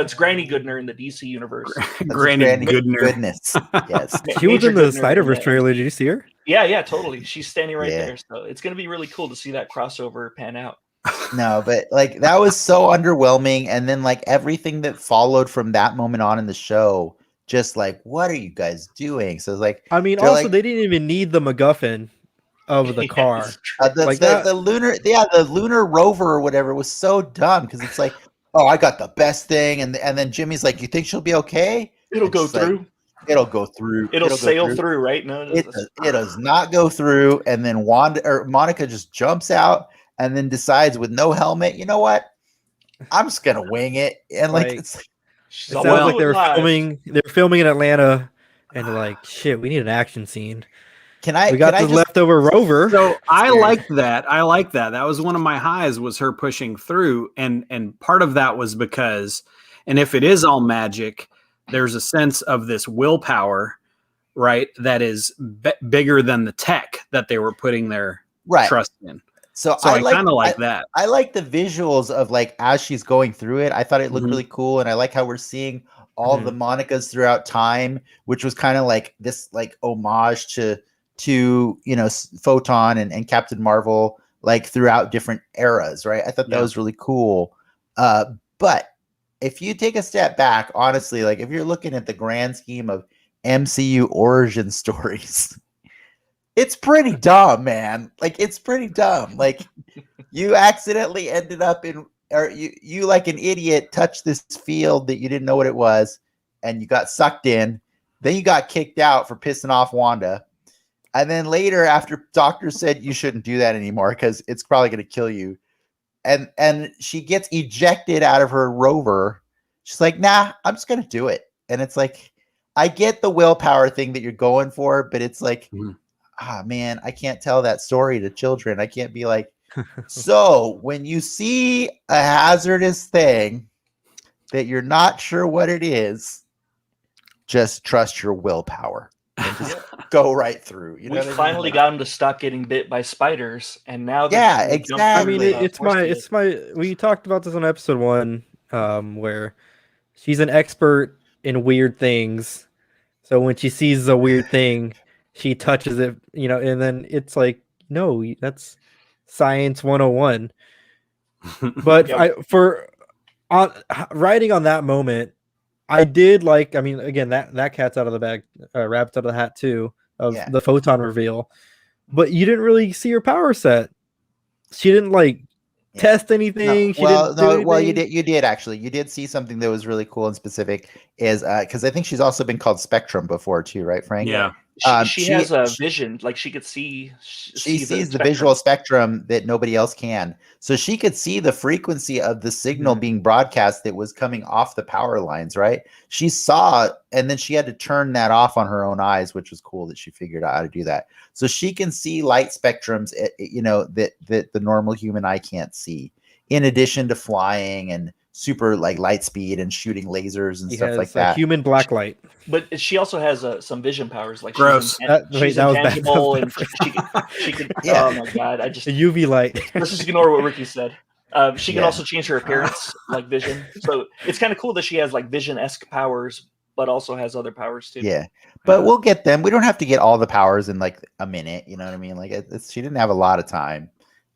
it's Granny Goodner in the DC universe. Granny Goodner. Goodness. Yes. She was in the Snyderverse trailer. Did you see her? Yeah, totally. She's standing right there. So it's going to be really cool to see that crossover pan out. No, but like that was so underwhelming. And then like everything that followed from that moment on in the show, just like, what are you guys doing? So it's like, I mean, also they didn't even need the MacGuffin of the car. The lunar rover or whatever was so dumb because it's like, oh, I got the best thing, and then Jimmy's like, you think she'll be okay? It'll go through. Like, it'll go through. It'll sail through, right? No, it does not go through. And then Monica just jumps out and then decides with no helmet, you know what? I'm just gonna wing it. And like it sounds like they were filming in Atlanta, and they're like, shit, we need an action scene. We got the leftover rover. So I like that. That was one of my highs, was her pushing through. And part of that was because, and if it is all magic, there's a sense of this willpower, right? That is bigger than the tech that they were putting their trust in. So I kind of like that. I like the visuals of like, as she's going through it, I thought it looked really cool. And I like how we're seeing all the Monicas throughout time, which was kind of like this like homage to you know, Photon and Captain Marvel, like throughout different eras, right? I thought that was really cool. But if you take a step back, honestly, like if you're looking at the grand scheme of MCU origin stories, it's pretty dumb, man. Like it's pretty dumb. Like you accidentally ended up in, or you like an idiot touched this field that you didn't know what it was, and you got sucked in. Then you got kicked out for pissing off Wanda. And then later, after doctors said you shouldn't do that anymore because it's probably going to kill you, and she gets ejected out of her rover, she's like, nah, I'm just going to do it. And it's like, I get the willpower thing that you're going for, but it's like, man, I can't tell that story to children. I can't be like, so when you see a hazardous thing that you're not sure what it is, just trust your willpower. And just go right through. You know, we finally got him to stop getting bit by spiders, and now exactly. I mean, it's my. We talked about this on episode 1, where she's an expert in weird things. So when she sees a weird thing, she touches it, you know, and then it's like, no, that's science 101. But writing on that moment, I did like, I mean, again, that cat's out of the bag, rabbit's out of the hat too, of the Photon reveal. But you didn't really see her power set. She didn't like test anything. Well, you did actually. You did see something that was really cool and specific. Is because I think she's also been called Spectrum before too, right, Frank? Yeah. She has a vision, like she could see. She sees the visual spectrum that nobody else can. So she could see the frequency of the signal being broadcast that was coming off the power lines, right? She saw, and then she had to turn that off on her own eyes, which was cool that she figured out how to do that. So she can see light spectrums, you know, that the normal human eye can't see, in addition to flying and super like light speed and shooting lasers and stuff like that. Human black light. But she also has some vision powers. Like gross. She's intangible, and she can. Yeah. Oh my god! I just UV light. Let's just ignore what Ricky said. She can also change her appearance, like Vision. So it's kind of cool that she has like Vision-esque powers, but also has other powers too. Yeah, but we'll get them. We don't have to get all the powers in like a minute. You know what I mean? Like she didn't have a lot of time.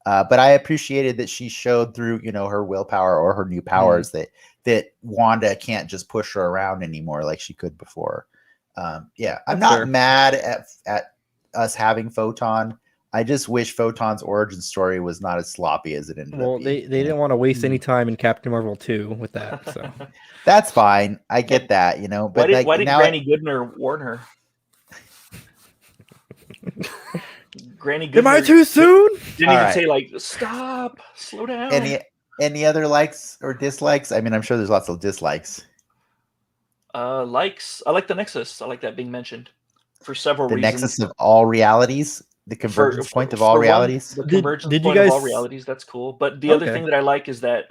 But I appreciated that she showed through, you know, her willpower or her new powers that Wanda can't just push her around anymore like she could before. Yeah, I'm not mad at us having Photon. I just wish Photon's origin story was not as sloppy as it ended up being. Well, they didn't want to waste any time in Captain Marvel 2 with that. So that's fine. I get that, you know. But why did Granny Goodner warn her? Granny Goodner, am I too soon? Didn't even say like stop, slow down. Any other likes or dislikes? I mean, I'm sure there's lots of dislikes. Likes. I like the Nexus. I like that being mentioned for several reasons. The Nexus of all realities, the convergence point of all realities. The convergence point of all realities. That's cool. But the other thing that I like is that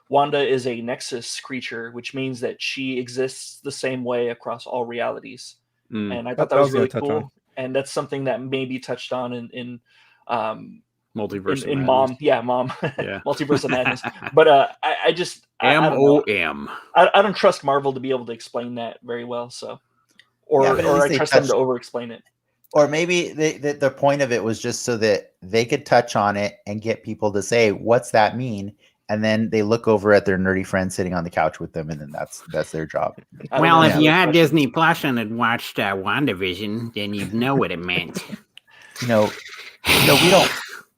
Wanda is a Nexus creature, which means that she exists the same way across all realities. And I thought that was really cool. And that's something that may be touched on in Multiverse in Mom. Yeah, Multiverse of Madness. But I just MOM. I don't trust Marvel to be able to explain that very well. So, or I trust them to over-explain it. Or maybe the point of it was just so that they could touch on it and get people to say, "What's that mean?" And then they look over at their nerdy friend sitting on the couch with them, and then that's their job. Well, if you had Disney Plus and had watched WandaVision, then you'd know what it meant. No,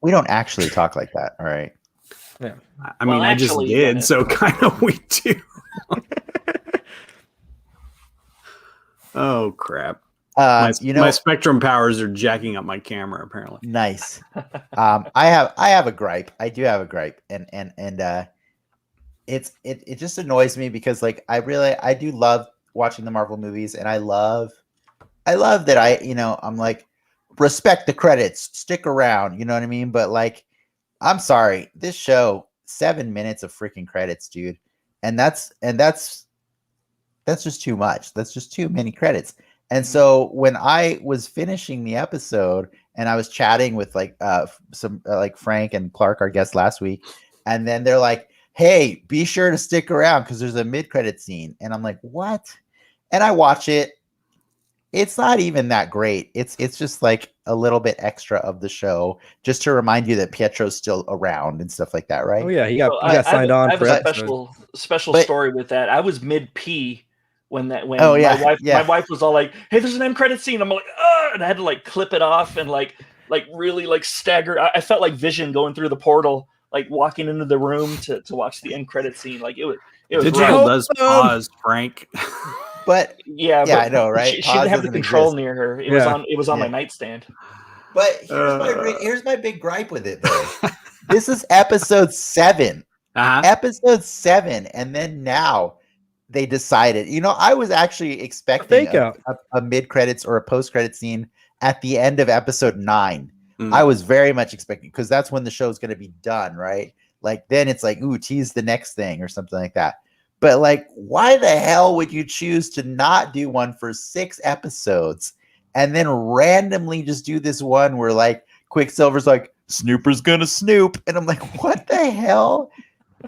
we don't actually talk like that. All right. Yeah. I mean, I just did, so kind of we do. Oh crap! My spectrum powers are jacking up my camera. Apparently, nice. I have a gripe. I do have a gripe, and it just annoys me because like I do love watching the Marvel movies, and I love that I'm like, respect the credits, stick around. You know what I mean? But like, I'm sorry, this show 7 minutes of freaking credits, dude, and that's just too much. That's just too many credits. And so when I was finishing the episode and I was chatting with like some like Frank and Clark, our guests last week, and then they're like, "Hey, be sure to stick around because there's a mid-credit scene." And I'm like, "What?" And I watch it. It's not even that great. It's just like a little bit extra of the show, just to remind you that Pietro's still around and stuff like that, right? Oh yeah, he got signed on. I have a special story with that. I was mid P. My wife was all like, "Hey, there's an end credit scene." I'm like, "Oh!" And I had to like clip it off and like really like stagger. I felt like Vision going through the portal, like walking into the room to watch the end credit scene. Like it was. Digital does pause, Frank. But I know, right? She didn't have the control near her. It was on my nightstand. But here's my big gripe with it, though. This is episode 7. Episode 7, and then now they decided. I was actually expecting a mid-credits or a post-credit scene at the end of episode 9. I was very much expecting, because that's when the show is going to be done, right? Like, then it's like, ooh, tease the next thing or something like that. But like, why the hell would you choose to not do one for 6 episodes and then randomly just do this one where like Quicksilver's like, Snooper's gonna snoop, and I'm like, what the hell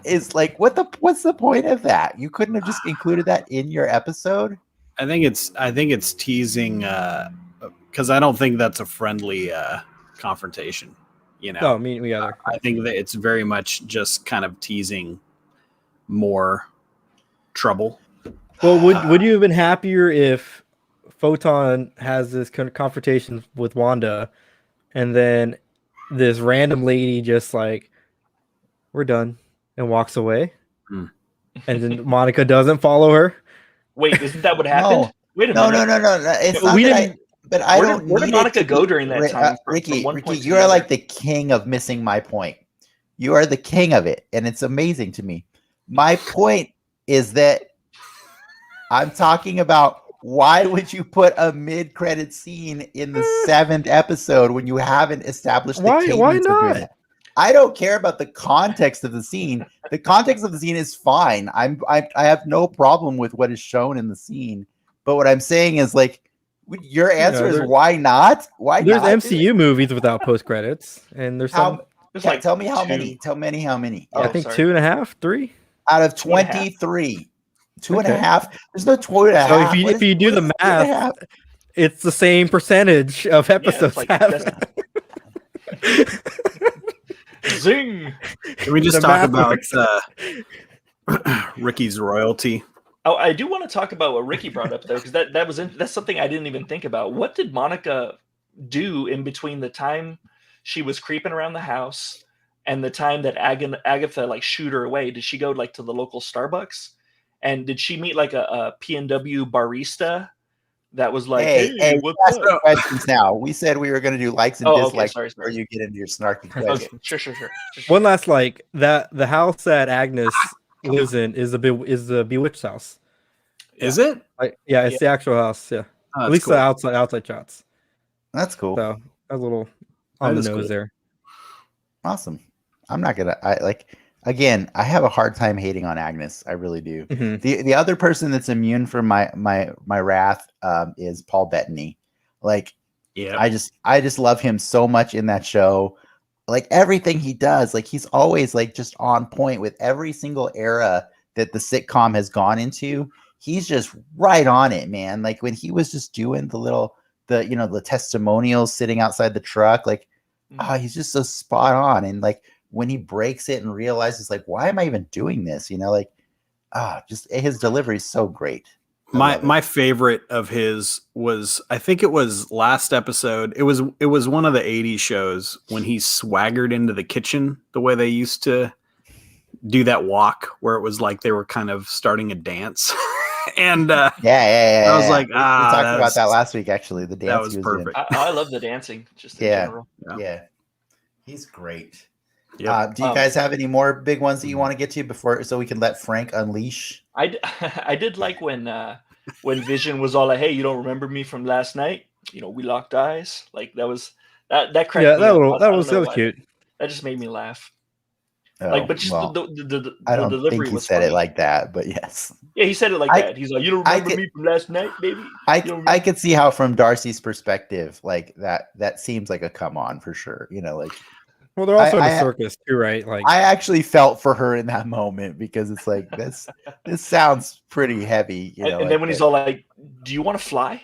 is like, what's the point of that? You couldn't have just included that in your episode? I think it's teasing because I don't think that's a friendly confrontation. No, me either. I think that it's very much just kind of teasing more trouble. Well, would you have been happier if Photon has this confrontation with Wanda, and then this random lady just like, we're done, and walks away, and then Monica doesn't follow her? Wait, isn't that what happened? No. Wait a minute. No. It's not But I don't. Where did Monica go during that time? Ricky, you are like the king of missing my point. You are the king of it, and it's amazing to me. My point is that I'm talking about why would you put a mid-credit scene in the 7th episode when you haven't established the cadence why of doing not? that? I don't care about the context of the scene. The context of the scene is fine. I have no problem with what is shown in the scene. But what I'm saying is like your answer is why not? Why there's not MCU movies without post credits, and there's some. Like tell me how many. Tell me how many. I think 2.5, 3 out of 23. 2.5. There's no 2.5. So if you do the math, it's the same percentage of episodes. Zing! Can we just talk about Ricky's royalty? Oh, I do want to talk about what Ricky brought up though, because that's something I didn't even think about. What did Monica do in between the time she was creeping around the house and the time that Agatha like shooed her away? Did she go like to the local Starbucks? And did she meet like a P&W barista that was like, hey what's up? Questions now. We said we were going to do likes and dislikes before you get into your snarky questions. Okay, sure. One last the house that Agnes lives in is the Bewitched house. Is it? It's the actual house. Yeah, at least cool. The outside shots. That's cool. So a little on the nose there. Awesome. I'm not gonna. Again, I have a hard time hating on Agnes. I really do. Mm-hmm. The other person that's immune from my wrath is Paul Bettany. Like, yeah, I just love him so much in that show. Like everything he does, like he's always like just on point with every single era that the sitcom has gone into. He's just right on it, man. Like when he was just doing the testimonials sitting outside the truck, like, he's just so spot on. And like when he breaks it and realizes like, why am I even doing this? Just his delivery is so great. My favorite of his was, I think it was last episode. It was one of the 80s shows when he swaggered into the kitchen the way they used to do that walk where it was like they were kind of starting a dance. And I was like, we talked about that last week. Actually, the dance that was perfect. I love the dancing. Just in general. Yeah, he's great. Yep. Do you guys have any more big ones that you want to get to so we can let Frank unleash? I did like when Vision was all like, "Hey, you don't remember me from last night? We locked eyes." Like that cracked me up. That was so cute. That just made me laugh. Oh, but just the I don't delivery think he was said funny. it like that, but yes. Yeah, he said it like that. He's like, "You don't remember me from last night, baby." I could see how, from Darcy's perspective, like that seems like a come on for sure. Well, they're also in a circus too, right? Like I actually felt for her in that moment because it's like this sounds pretty heavy. And then when he's all like, "Do you want to fly?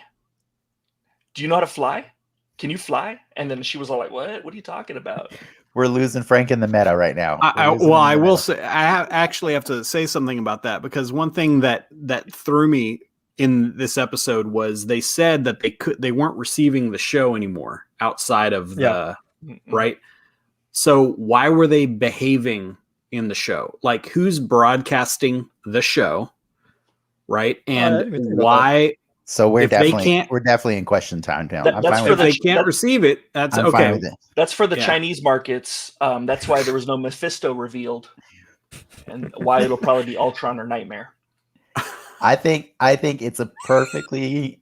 Do you know how to fly? Can you fly?" And then she was all like, "What? What are you talking about?" We're losing Frank in the meta right now. I will say I actually have to say something about that, because one thing that threw me in this episode was they said that they weren't receiving the show anymore outside of the right. So why were they behaving in the show? Like, who's broadcasting the show, right? And why? So we're definitely in question time now. If they can't receive it, that's okay. That's for the Chinese markets. That's why there was no Mephisto revealed, and why it'll probably be Ultron or Nightmare. I think it's a perfectly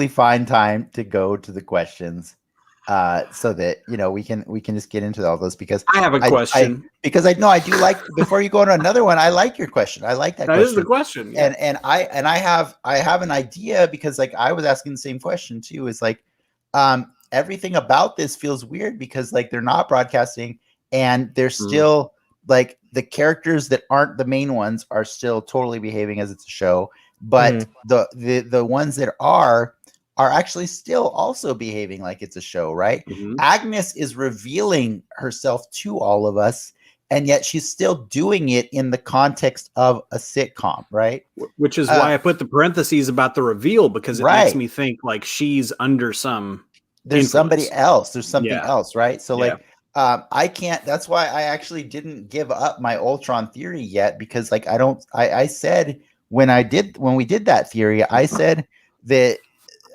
fine time to go to the questions, so that we can just get into all those, because I have a question. I do like, before you go on another one, I like your question. I like that question. That is the question. Yeah. And I have an idea, because like I was asking the same question too. Is like everything about this feels weird, because like they're not broadcasting, and they're still like the characters that aren't the main ones are still totally behaving as it's a show, but the ones that are actually still also behaving like it's a show, right? Agnes is revealing herself to all of us, and yet she's still doing it in the context of a sitcom, right? Which is why I put the parentheses about the reveal, because it makes me think like she's under some there's somebody else. There's something else, right? So like I can't. That's why I actually didn't give up my Ultron theory yet, because like I said when we did that theory, I said that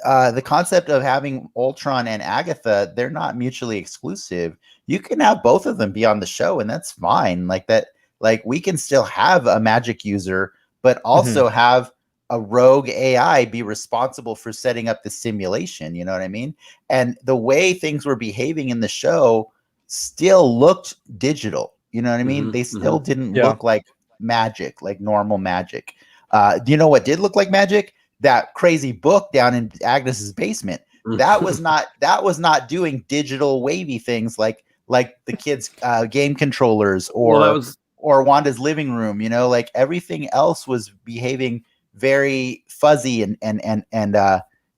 the concept of having Ultron and Agatha, they're not mutually exclusive. You can have both of them be on the show, and that's fine. Like that, like we can still have a magic user, but also have a rogue AI be responsible for setting up the simulation. You know what I mean? And the way things were behaving in the show still looked digital. You know what I mean? They still didn't look like magic, like normal magic. Do you know what did look like magic? That crazy book down in Agnes's basement. That was not doing digital wavy things like the kids' game controllers or Wanda's living room. You know, like everything else was behaving very fuzzy and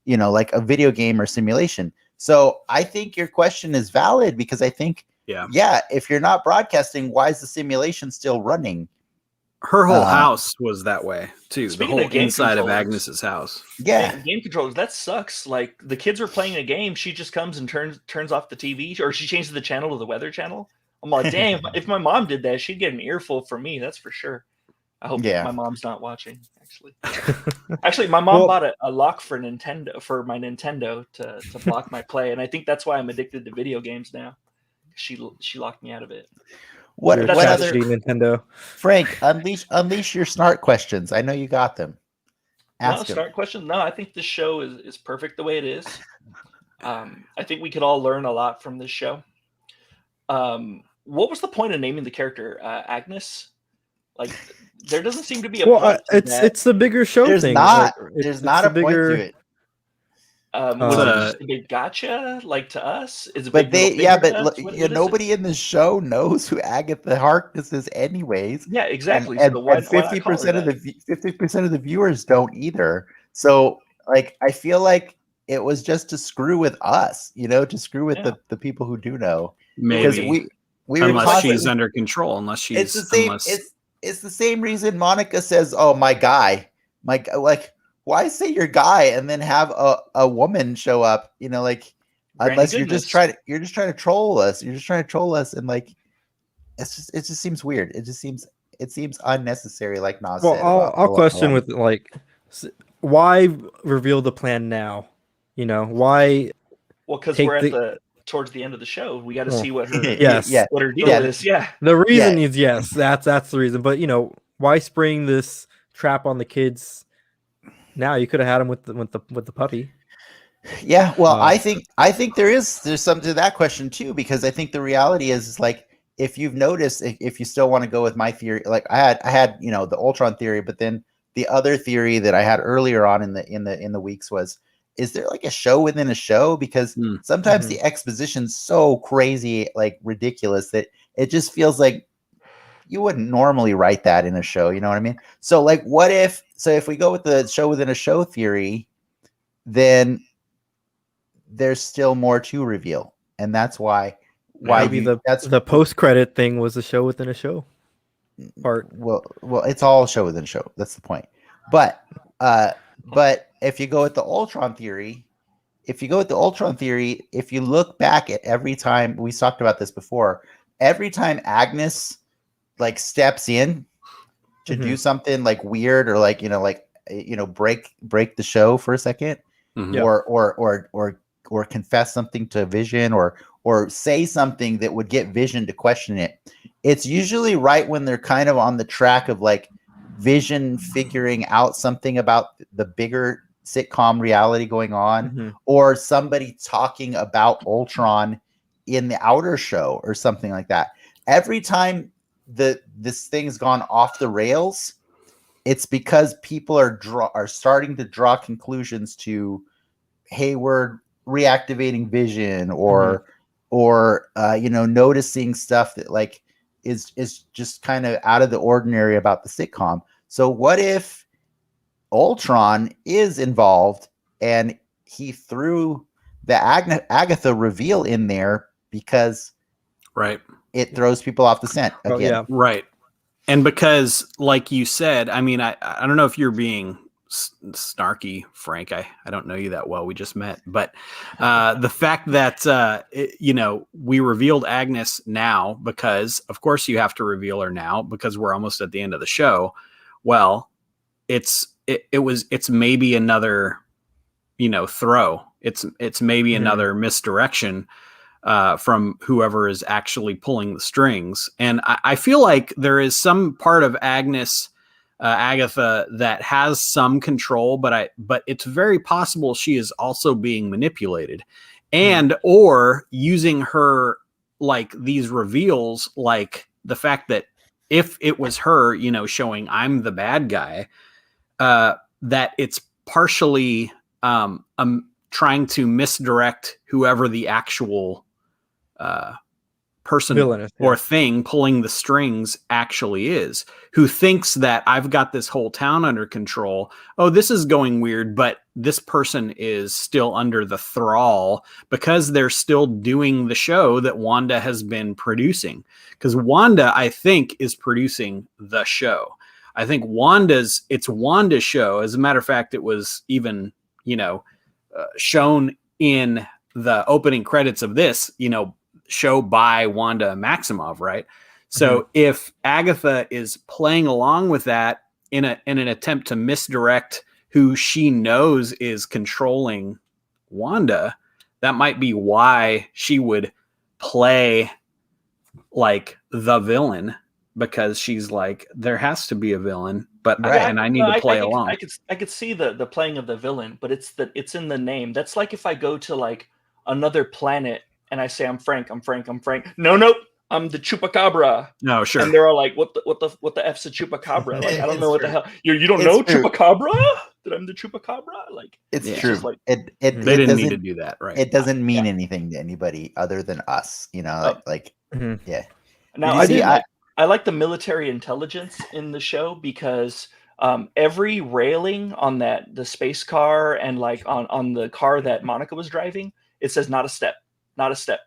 you know, like a video game or simulation. So I think your question is valid because I think if you're not broadcasting, why is the simulation still running? Her whole house was that way too. The whole of inside of Agnes's house. Yeah, game controllers. That sucks. Like the kids are playing a game, she just comes and turns off the TV, or she changes the channel to the weather channel. I'm like, damn! If my mom did that, she'd get an earful from me. That's for sure. I hope my mom's not watching. Actually, my mom bought a lock for my Nintendo to block my play, and I think that's why I'm addicted to video games now. She locked me out of it. What other Nintendo? Frank, unleash your snark questions. I know you got them. Ask snark question. No, I think this show is perfect the way it is. I think we could all learn a lot from this show. What was the point of naming the character Agnes? Like, there doesn't seem to be a point. It's the bigger show there's thing. There's not a point to it. Was it just a big gotcha, like to us? Nobody in the show knows who Agatha Harkness is, anyways. Yeah, exactly. And 50% of the viewers don't either. So, like, I feel like it was just to screw with us, you know, to screw with the people who do know. Maybe we unless she's under control, it's the same reason Monica says, "Oh, my guy," like. Why say your guy and then have a woman show up? You know, like unless you're just trying to troll us. You're just trying to troll us, and like it just seems weird. It seems unnecessary. Like Nas said. I'll question with like, why reveal the plan now? You know why? Well, because we're towards the end of the show. We got to see what her what her deal is. Yeah. The reason is that's the reason. But you know, why spring this trap on the kids? Now you could have had him with the puppy. Yeah, well, I think there's something to that question too, because I think the reality is like if you've noticed, if you still want to go with my theory, like I had you know the Ultron theory, but then the other theory that I had earlier on in the weeks was, is there like a show within a show? Because sometimes the exposition's so crazy, like ridiculous, that it just feels like you wouldn't normally write that in a show, you know what I mean? So like if we go with the show within a show theory, then there's still more to reveal. And that's why the post-credit thing was a show within a show part. Well, it's all show within a show. That's the point. But if you go with the Ultron theory, if you look back at every time, we talked about this before, every time Agnes like steps in to do something like weird or like break the show for a second, or confess something to Vision or say something that would get Vision to question it. It's usually right when they're kind of on the track of like Vision figuring out something about the bigger sitcom reality going on, or somebody talking about Ultron in the outer show or something like that. Every time this thing's gone off the rails, it's because people are starting to draw conclusions to, hey, we're reactivating Vision, or noticing stuff that like is just kind of out of the ordinary about the sitcom. So what if Ultron is involved and he threw the Agatha reveal in there because it throws people off the scent again. Right. And because, like you said, I mean, I don't know if you're being snarky, Frank. I don't know you that well. We just met. But the fact that, we revealed Agnes now because, of course, you have to reveal her now because we're almost at the end of the show. Well, it's maybe another throw. It's maybe another misdirection from whoever is actually pulling the strings. And I feel like there is some part of Agatha that has some control, but it's very possible she is also being manipulated and or using her, like, these reveals, like the fact that if it was her, showing I'm the bad guy, that it's partially trying to misdirect whoever the actual person Villainous, or thing pulling the strings actually is, who thinks that I've got this whole town under control. Oh, this is going weird, but this person is still under the thrall because they're still doing the show that Wanda has been producing. Because Wanda, I think, is producing the show. I think it's Wanda's show. As a matter of fact, it was even, shown in the opening credits of this, show by Wanda Maximoff, right? So if Agatha is playing along with that in an attempt to misdirect who she knows is controlling Wanda, that might be why she would play like the villain, because she's like, there has to be a villain, but and I need to play along. I could see the playing of the villain, but it's in the name. That's like if I go to like another planet and I say I'm Frank. No, I'm the Chupacabra. No, sure. And they're all like, what the F's a Chupacabra? Like, I don't know what the hell. You don't know Chupacabra? That I'm the Chupacabra? Like, it's true. Like, they didn't need to do that, right? It doesn't mean anything to anybody other than us, yeah. Now I like the military intelligence in the show because every railing on the space car and like on the car that Monica was driving, it says not a step. Not a step.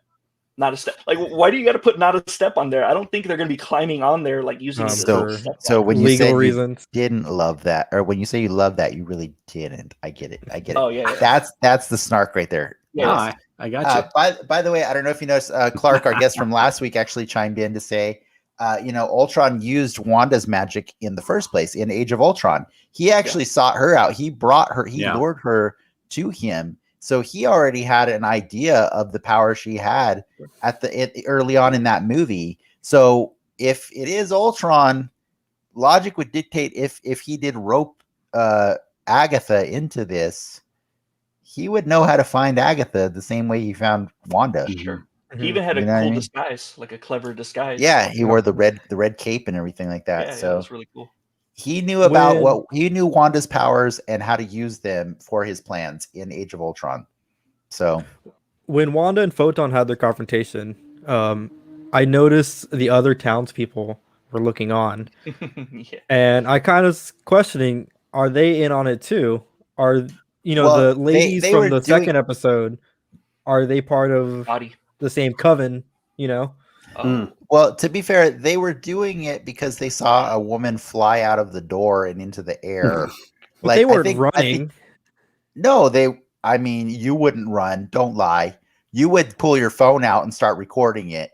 Like, why do you got to put not a step on there? I don't think they're going to be climbing on there like using so when you say you didn't love that, or when you say you love that, you really didn't. I get it. Oh yeah. That's the snark right there. Yeah, I got you. By the way, I don't know if you noticed, Clark, our guest from last week, actually chimed in to say, Ultron used Wanda's magic in the first place in Age of Ultron. He actually sought her out. He brought her. He lured her to him. So he already had an idea of the power she had early on in that movie. So if it is Ultron, logic would dictate if he did rope Agatha into this, he would know how to find Agatha the same way he found Wanda. Sure. He even had a cool disguise, like a clever disguise. Yeah, he wore the red cape and everything like that. Yeah, so it was really cool. He knew he knew Wanda's powers and how to use them for his plans in Age of Ultron. So when Wanda and Photon had their confrontation, I noticed the other townspeople were looking on. And I kind of was questioning, are they in on it too? Are the ladies from the second episode, are they part of the same coven, Well, to be fair, they were doing it because they saw a woman fly out of the door and into the air. But they weren't running. You wouldn't run. Don't lie. You would pull your phone out and start recording it.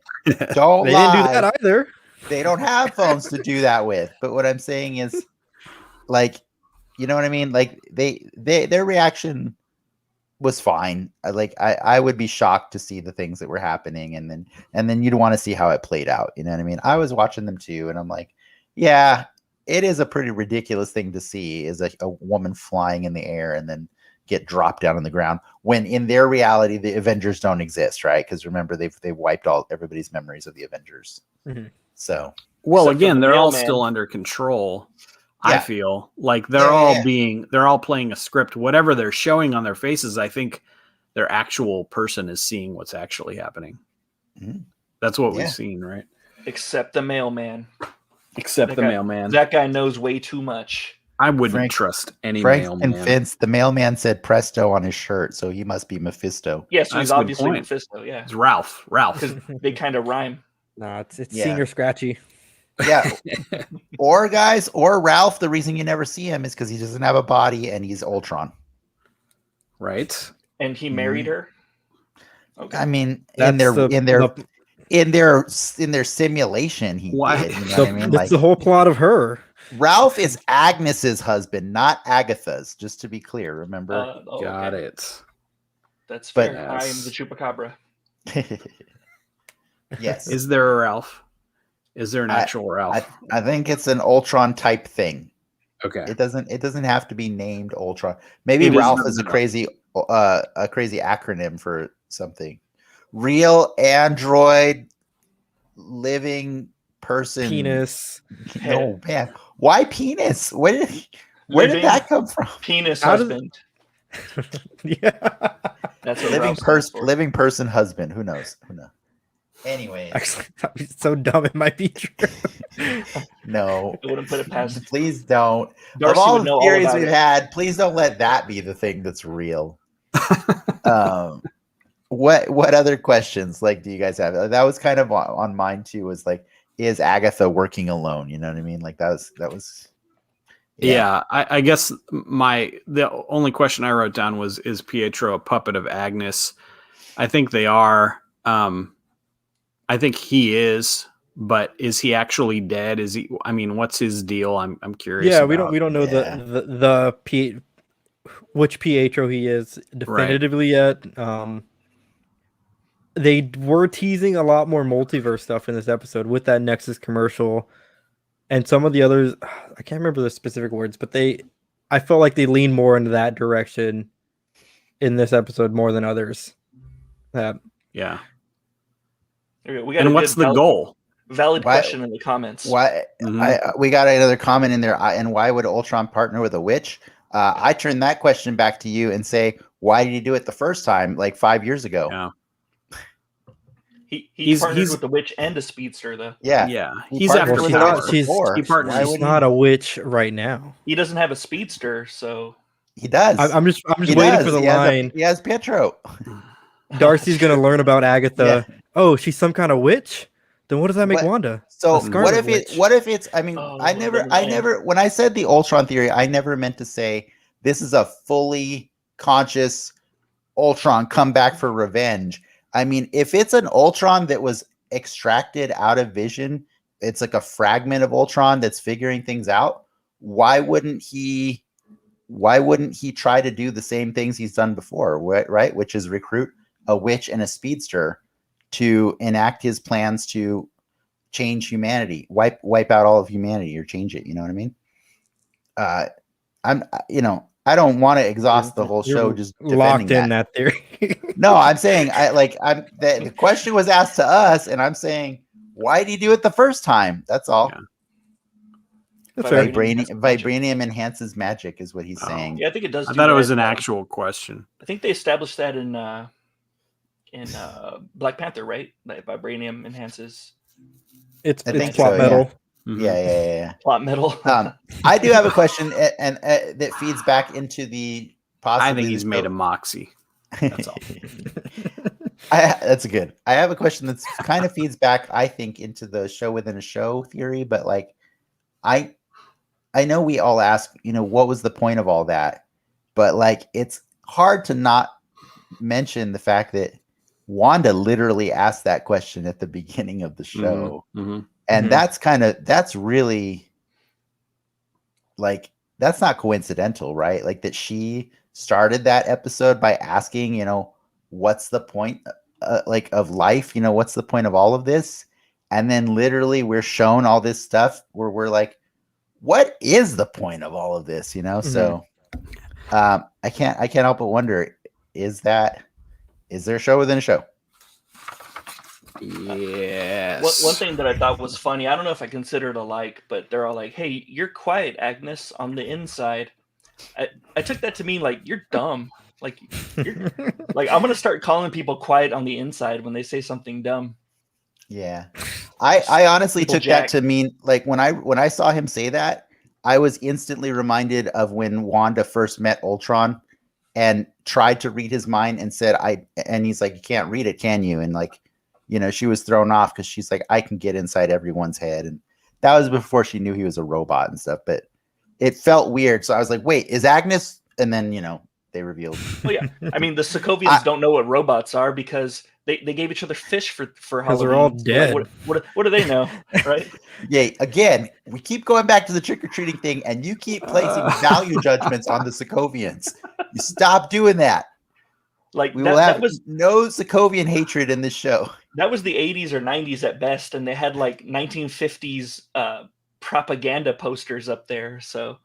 Don't lie. They didn't do that either. They don't have phones to do that with. But what I'm saying is, like, you know what I mean? Like, their reaction was fine. I would be shocked to see the things that were happening, and then you'd want to see how it played out. You know what I mean? I was watching them too, and I'm like, yeah, it is a pretty ridiculous thing to see, is a woman flying in the air and then get dropped down on the ground, when in their reality the Avengers don't exist, right? Because remember, they've wiped everybody's memories of the Avengers. So again, they're all still under control. I feel like they're all playing a script. Whatever they're showing on their faces, I think their actual person is seeing what's actually happening. That's what we've seen, right? Except the mailman. Mailman. That guy knows way too much. I wouldn't trust any mailman. And Vince, the mailman said presto on his shirt, so he must be Mephisto. Yes, he's obviously Mephisto. Yeah, it's Ralph. Because they kind of rhyme. Nah, it's Senior Scratchy. Yeah. Or Ralph, the reason you never see him is because he doesn't have a body and he's Ultron. Right. And he married her. Okay. I mean, in their simulation, he did. You know what I mean? That's the whole plot of her. Ralph is Agnes's husband, not Agatha's. Just to be clear, remember? Got it. That's fair. But- I am the chupacabra. Yes. Is there a Ralph? Is there an actual Ralph? I think it's an Ultron type thing. Okay. It doesn't have to be named Ultron. Maybe It is Ralph not is a enough. crazy acronym for something. Real android living person. Penis. No, man. Why penis? Where did that come from? Penis How does- husband. Yeah. That's what Living Ralph stands for. living person husband. Who knows? Anyways, Actually, that'd be so dumb. It might be true. no. I wouldn't put it past. Please don't. Darcy of all would the know all theories about we've it. had, please don't let that be the thing that's real. What other questions do you guys have? That was kind of on mine too. Was like, is Agatha working alone? You know what I mean? Like that was. Yeah, I guess the only question I wrote down was, is Pietro a puppet of Agnes? I think they are. I think he is, but is he actually dead? Is he? I mean, what's his deal? I'm curious. Yeah, about. we don't know which Pietro he is definitively yet. They were teasing a lot more multiverse stuff in this episode with that Nexus commercial, and some of the others. I can't remember the specific words, but I felt like they leaned more into that direction in this episode more than others. Yeah. Okay, we got And a what's good the goal? Valid Why- question in the comments. Why we got another comment in there? And why would Ultron partner with a witch? I turn that question back to you and say, why did he do it the first time, like 5 years ago? Yeah. He partnered with the witch and a speedster, though. Yeah, Yeah. He He's partnered after with power. her before. He partners. Why She's would not a witch right now. He doesn't have a speedster, so He does. I'm just He waiting does. for the He has line. he has Pietro. Darcy's gonna learn about Agatha. Oh, she's some kind of witch. Then what does that make What- Wanda? So A Scarlet Witch. what if it's? I mean, Oh, I never. When I said the Ultron theory, I never meant to say this is a fully conscious Ultron come back for revenge. I mean, if it's an Ultron that was extracted out of Vision, it's like a fragment of Ultron that's figuring things out. Why wouldn't he try to do the same things he's done before, right? Which is recruit a witch and a speedster to enact his plans to change humanity, wipe out all of humanity or change it. You know what I mean? I don't want to exhaust the whole show just locked defending in that theory. No, I'm saying the question was asked to us, and I'm saying, why did he do it the first time? That's all. Yeah. That's fair. Vibranium enhances magic, is what he's saying. yeah, I think it does. I do thought it that. was an actual question. I think they established that in Black Panther, right? That vibranium enhances It's think plot so, metal. Mhm. Yeah. plot metal. I do have a question, and that feeds back into the possibly. I think he's made a moxie. That's all. That's good. I have a question that's kind of feeds back, I think, into the show within a show theory, but I know we all ask, what was the point of all that? But it's hard to not mention the fact that Wanda literally asked that question at the beginning of the show. Mm-hmm. And that's really that's not coincidental, right? Like that she started that episode by asking, what's the point of life? What's the point of all of this? And then literally we're shown all this stuff where we're like, what is the point of all of this? So I can't help but wonder, is there a show within a show? Yes. One thing that I thought was funny, I don't know if I consider it a like, but they're all like, hey, you're quiet, Agnes, on the inside. I took that to mean you're dumb. You're, I'm gonna start calling people quiet on the inside when they say something dumb. Yeah. I honestly People took that to mean when I saw him say that, I was instantly reminded of when Wanda first met Ultron and tried to read his mind and said, and he's like, you can't read it, can you? And she was thrown off because she's like, I can get inside everyone's head. And that was before she knew he was a robot and stuff, but it felt weird. So I was like, wait, is Agnes? And then, they revealed. Well, yeah. I mean, the Sokovians don't know what robots are because They gave each other fish for Halloween. Because they're all dead. What do they know, right? Yeah, again, we keep going back to the trick-or-treating thing, and you keep placing value judgments on the Sokovians. You stop doing that. Like we will have no Sokovian hatred in this show. That was the 80s or 90s at best, and they had like 1950s propaganda posters up there. So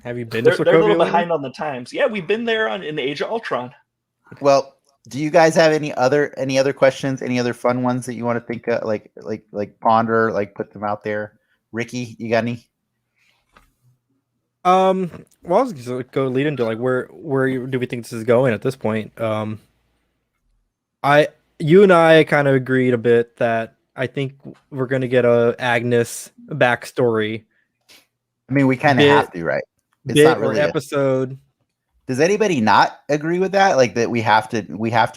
have you been to Sokovia? They're a little behind on the times. Yeah, we've been there in the Age of Ultron. Well, do you guys have any other questions? Any other fun ones that you want to think of, like ponder, like put them out there? Ricky, you got any? Well, I was just go lead into like where do we think this is going at this point? You and I kind of agreed a bit that I think we're going to get a Agnes backstory. I mean, we kind of have to, right? It's not really an episode. Does anybody not agree with that? Like that we have to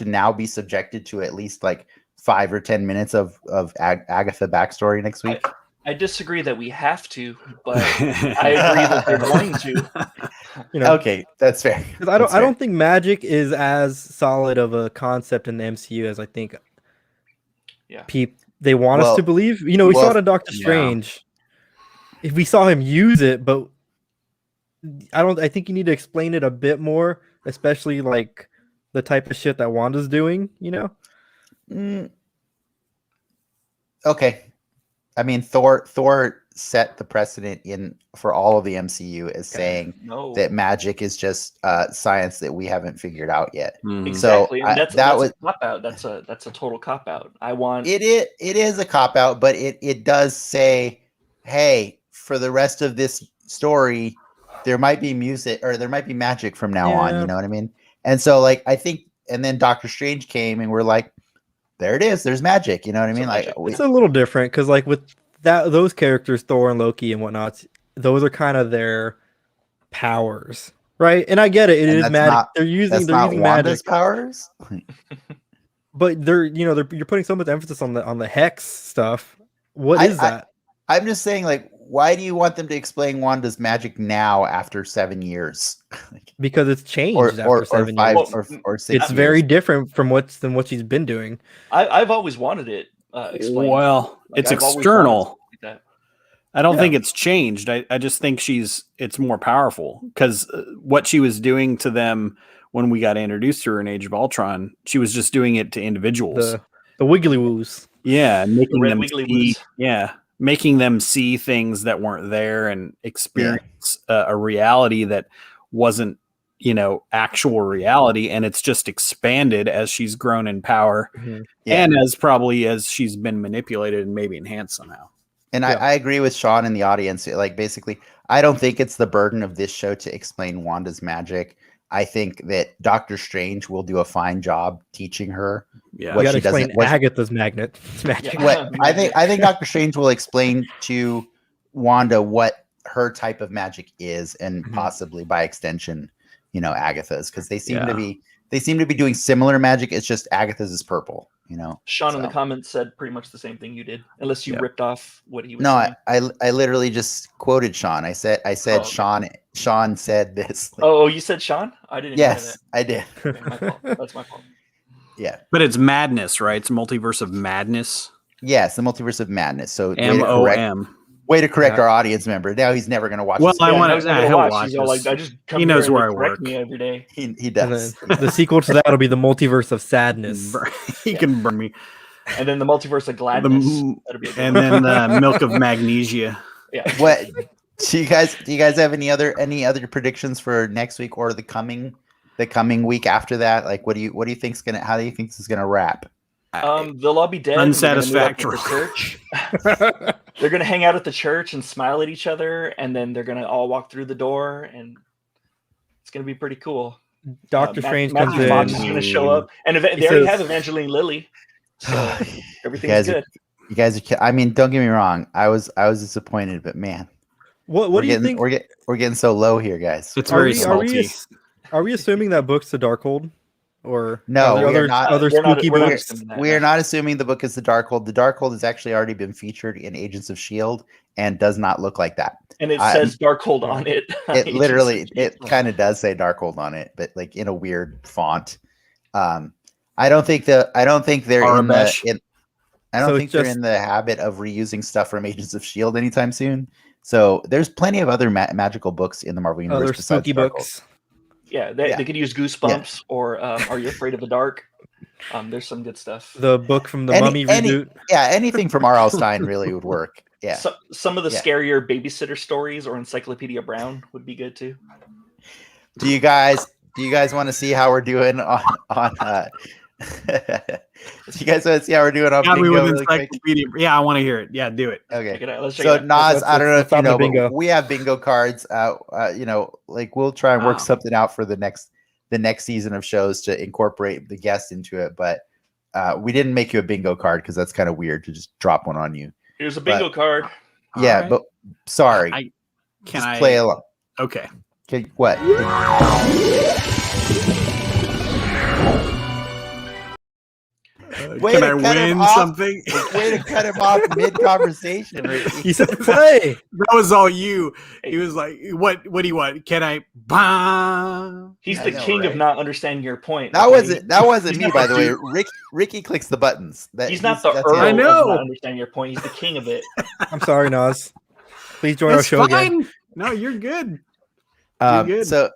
now be subjected to at least like 5 or 10 minutes of Agatha backstory next week? I disagree that we have to, but I agree that they're going to. Okay, that's fair. I don't think magic is as solid of a concept in the MCU as I think. Yeah. They want us to believe. We saw it in Doctor Strange. If we saw him use it, but I think you need to explain it a bit more, especially like the type of shit that Wanda's doing, Okay. I mean, Thor set the precedent for all of the MCU as saying that magic is just science that we haven't figured out yet. Exactly. So that's a cop out. That's a total cop out. It is a cop out, but it does say, hey, for the rest of this story, there might be music or there might be magic from now on. You know what I mean? And so like I think, and then Doctor Strange came, and we're like, there it is. There's magic. You know what I mean? Like it's a little different because like with those characters, Thor and Loki and whatnot, those are kind of their powers, right? And I get it. It is magic. They're using Wanda's magic powers, but you're putting so much emphasis on the hex stuff. What is that? I'm just saying, like, why do you want them to explain Wanda's magic now after 7 years? Because it's changed after 7 years. Or 6 it's years. very different from what she's been doing. I've always wanted it explained. Well, it's external. I don't think it's changed. I just think it's more powerful because what she was doing to them when we got introduced to her in Age of Ultron, she was just doing it to individuals. The wiggly woos. Yeah, making them see things that weren't there and experience a reality that wasn't, actual reality. And it's just expanded as she's grown in power and as she's been manipulated and maybe enhanced somehow. And I agree with Sean in the audience. Like, basically, I don't think it's the burden of this show to explain Wanda's magic. I think that Doctor Strange will do a fine job teaching her. Yeah, what she doesn't. Agatha's magic. I think Doctor Strange will explain to Wanda what her type of magic is, and possibly by extension, Agatha's, because they seem to be doing similar magic. It's just Agatha's is purple. Sean in the comments said pretty much the same thing you did, unless you ripped off what he was saying. I literally just quoted Sean. I said Sean said this. Oh, you said Sean? I didn't. Yes, I did. Okay, my fault. That's my fault. Yeah, but it's madness, right? It's Multiverse of Madness. Yes, the Multiverse of Madness. So MOM. Way to correct our audience member. Now he's never going to watch. Well, I want to watch. He knows where I work. Me every day. He does. The sequel to that will be the Multiverse of Sadness. He can burn me. And then the Multiverse of Gladness. And then the Milk of Magnesia. Yeah. What do you guys have any other predictions for next week or the coming week after that? Like, how do you think this is gonna wrap? They'll all be dead. Unsatisfactory. They're gonna hang out at the church and smile at each other, and then they're gonna all walk through the door, and it's gonna be pretty cool. Doctor Strange comes in. Fox is gonna show up, and they already have Evangeline Lilly, so everything's good. You guys are. I mean, don't get me wrong. I was disappointed, but man, what do you think? We're getting so low here, guys. It's very salty. Are we assuming that book's the Darkhold? Or no, other spooky books? We are not assuming the book is the Darkhold. The Darkhold has actually already been featured in Agents of S.H.I.E.L.D. and does not look like that. And it says Darkhold on it. It kind of does say Darkhold on it, but like in a weird font. I I don't think they're Arabesh. I don't think they're in the habit of reusing stuff from Agents of S.H.I.E.L.D. anytime soon. So there's plenty of other magical books in the Marvel Universe. Other spooky books. Yeah, they could use Goosebumps or Are You Afraid of the Dark? There's some good stuff. The book from the Mummy reboot. Anything from R.L. Stein really would work. Yeah. So, some of the scarier babysitter stories or Encyclopedia Brown would be good too. Do you guys want to see how we're doing on do you guys want to see how we're doing on bingo really quick? Yeah, I want to hear it. Yeah, do it. Okay. Let's check so it out. Nas, I don't know if you know, bingo. but we have bingo cards out. Like we'll try and work something out for the next season of shows to incorporate the guest into it. But we didn't make you a bingo card because that's kind of weird to just drop one on you. Here's a bingo card. Yeah, right. But sorry. Can I play along? Okay. Okay. What? Can I win something? Way to cut him off mid-conversation. He said, "Play." That was all you. He was like, "What do you want? Can I?" Bah? He's the king of not understanding your point. That wasn't me, by the way. Ricky clicks the buttons. He's not the Earl. I know. Of not understanding your point. He's the king of it. I'm sorry, Nas. Please join our show again. No, you're good. You're good. So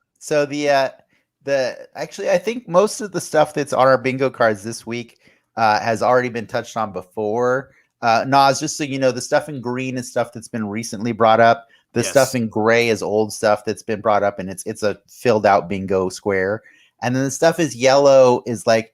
actually, I think most of the stuff that's on our bingo cards this week has already been touched on before. Nas, just so you know, the stuff in green is stuff that's been recently brought up. The stuff in gray is old stuff that's been brought up, and it's a filled out bingo square. And then the stuff is yellow is like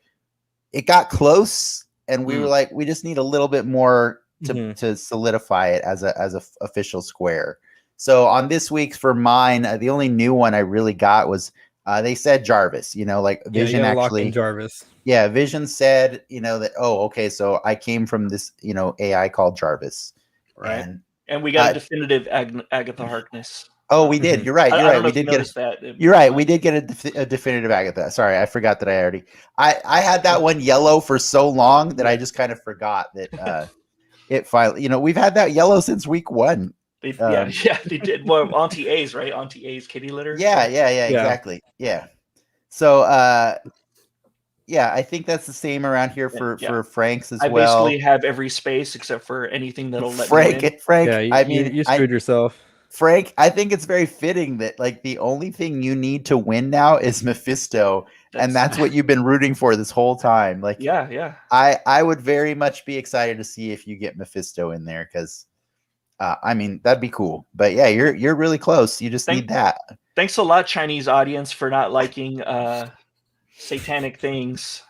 it got close, and we were like, we just need a little bit more to solidify it as a official square. So on this week's for mine, the only new one I really got was they said Jarvis. Like Vision actually. Jarvis. Yeah, Vision said, that, okay, so I came from this, AI called Jarvis. Right. And we got a definitive Agatha Harkness. Oh, we did. You're right. We did get that. You're right. We did get a definitive Agatha. Sorry, I forgot that I had that one yellow for so long that I just kind of forgot that it finally, we've had that yellow since week 1. They did. Well, Auntie A's, right? Auntie A's kitty litter. Yeah, exactly. Yeah. So, I think that's the same around here for Frank's as well. I basically have every space except for anything that'll let Frank. me in. Frank, yeah, you screwed yourself. Frank, I think it's very fitting that like the only thing you need to win now is Mephisto, and that's what you've been rooting for this whole time. Like, yeah. I would very much be excited to see if you get Mephisto in there because. That'd be cool, but yeah, you're really close. You just need that. Thanks a lot, Chinese audience, for not liking satanic things.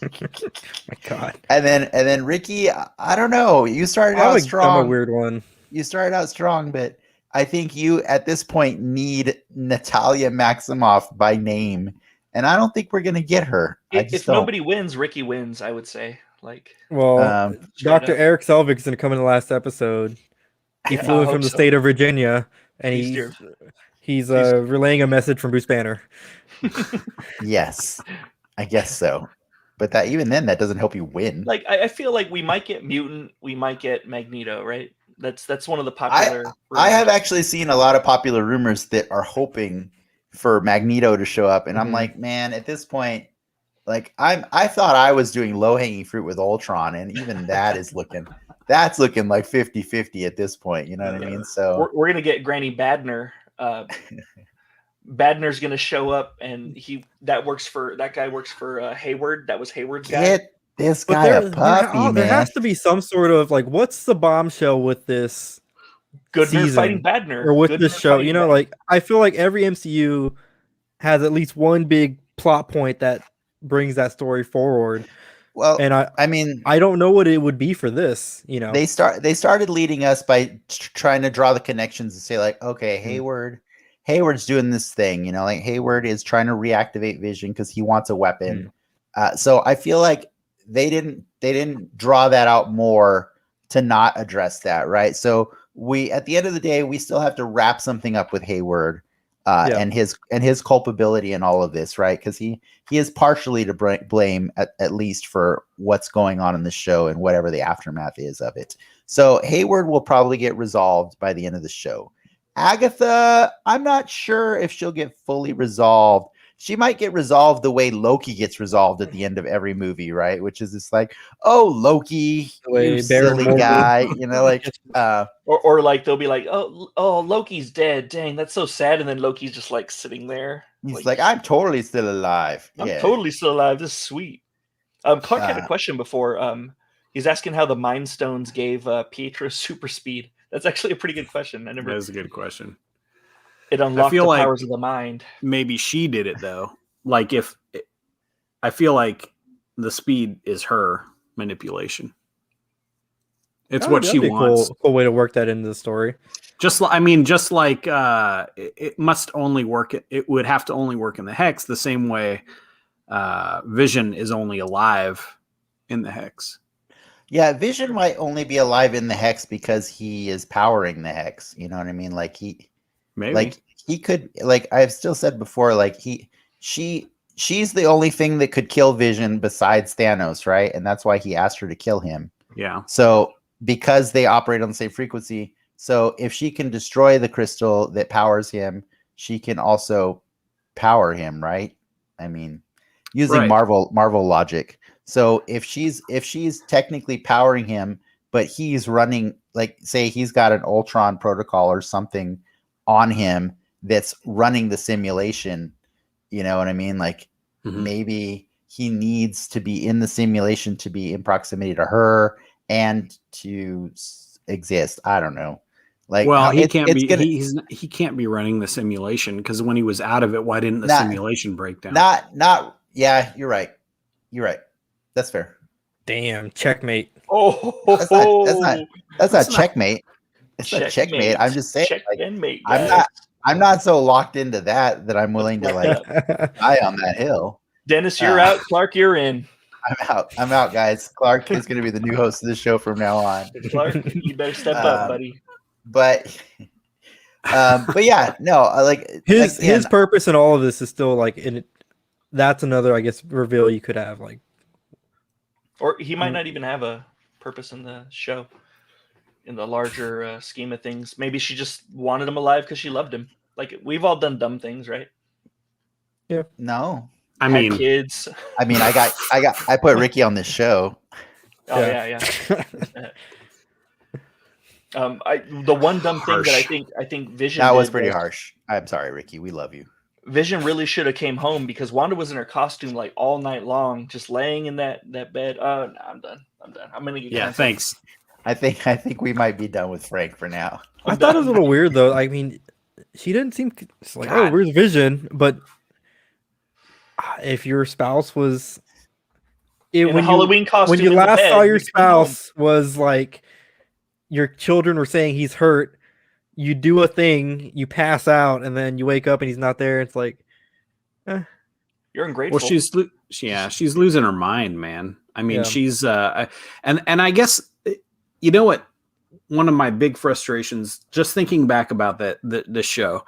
My God. And then Ricky, I don't know. You started out strong. I'm a weird one. You started out strong, but I think you at this point need Natalia Maximoff by name, and I don't think we're gonna get her. If nobody wins, Ricky wins. I would say, Dr. Eric Selvig's gonna come in the last episode. He flew in from the state of Virginia, and he's relaying a message from Bruce Banner. Yes, I guess so. But that doesn't help you win. Like I feel like we might get Mutant, we might get Magneto, right? That's one of the popular. I have actually seen a lot of popular rumors that are hoping for Magneto to show up, and I'm like, man, at this point, like I thought I was doing low hanging fruit with Ultron, and even that is looking. That's looking like 50-50 at this point. You know what I mean? So we're gonna get Granny Badner. Badner's gonna show up, and that guy works for Hayward. That was Hayward's guy. Get this guy a puppy, man. There has to be some sort of like, what's the bombshell with this? Goodner fighting Badner, or with this show? I feel like every MCU has at least one big plot point that brings that story forward. Well, and I don't know what it would be for this. They started leading us by trying to draw the connections and say like, okay, Hayward's doing this thing, like Hayward is trying to reactivate Vision because he wants a weapon. So I feel like they didn't draw that out more to not address that, right? So at the end of the day, we still have to wrap something up with Hayward. And his culpability in all of this, right? Because he is partially to blame at least for what's going on in the show and whatever the aftermath is of it. So Hayward will probably get resolved by the end of the show. Agatha, I'm not sure if she'll get fully resolved. she might get resolved the way Loki gets resolved at the end of every movie, right? Which is just like, oh, Loki, you silly guy, you know, like or like they'll be like, oh, Loki's dead. Dang, that's so sad. And then Loki's just like sitting there. He's like, I'm totally still alive. I'm totally still alive. This is sweet. Clark had a question before. He's asking how the Mind Stones gave Pietro super speed. That's actually a pretty good question. That is a good question. It unlocked the powers of the mind. Maybe she did it though. Like I feel like the speed is her manipulation. It's what she wants. Cool way to work that into the story. Just like it must only work. It would have to only work in the Hex the same way Vision is only alive in the Hex. Yeah, Vision might only be alive in the Hex because he is powering the Hex. You know what I mean? Like he could, like I've still said before, like she's the only thing that could kill Vision besides Thanos, right? And that's why he asked her to kill him. Yeah. So because they operate on the same frequency, so if she can destroy the crystal that powers him, she can also power him, right? I mean, using Marvel logic. So if she's technically powering him, but he's running, like say he's got an Ultron protocol or something on him that's running the simulation, you know what I mean? Like maybe he needs to be in the simulation to be in proximity to her and to exist. I don't know. Like, well, he can't be running the simulation because when he was out of it, why didn't the simulation break down? Yeah, you're right. That's fair. Damn, checkmate. That's not checkmate. It's not checkmate. I'm just saying, I'm not so locked into that I'm willing to like die on that hill. Dennis, you're out. Clark, you're in. I'm out, guys. Clark is going to be the new host of the show from now on. Clark, you better step up, buddy. But yeah, no, like his purpose in all of this is still like that's another, I guess, reveal you could have, like, or he might not even have a purpose in the show. In the larger scheme of things, maybe she just wanted him alive because she loved him. Like we've all done dumb things, right? Yeah. No. I mean, kids. I mean, I put Ricky on this show. Oh yeah. The one dumb thing that I think Vision that was pretty harsh. I'm sorry, Ricky. We love you. Vision really should have came home because Wanda was in her costume like all night long, just laying in that bed. Oh, no, I'm done. I'm gonna get canceled. Thanks. I think we might be done with Frank for now. I thought it was a little weird though. I mean, she didn't seem like, oh, where's Vision? But if your spouse was in a Halloween costume, when you last saw your spouse was like your children were saying he's hurt, you do a thing, you pass out, and then you wake up and he's not there. It's like, you're ungrateful. Well, she's losing her mind, man. I mean, she's and I guess. You know what? One of my big frustrations, just thinking back about the show,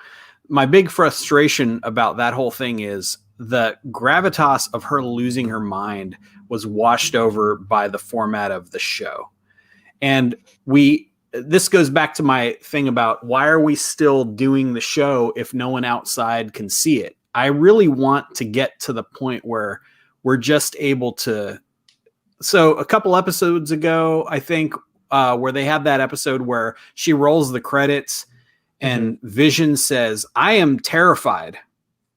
my big frustration about that whole thing is the gravitas of her losing her mind was washed over by the format of the show. And this goes back to my thing about why are we still doing the show if no one outside can see it? I really want to get to the point where we're just able to. So a couple episodes ago, I think, where they had that episode where she rolls the credits and Vision says, I am terrified.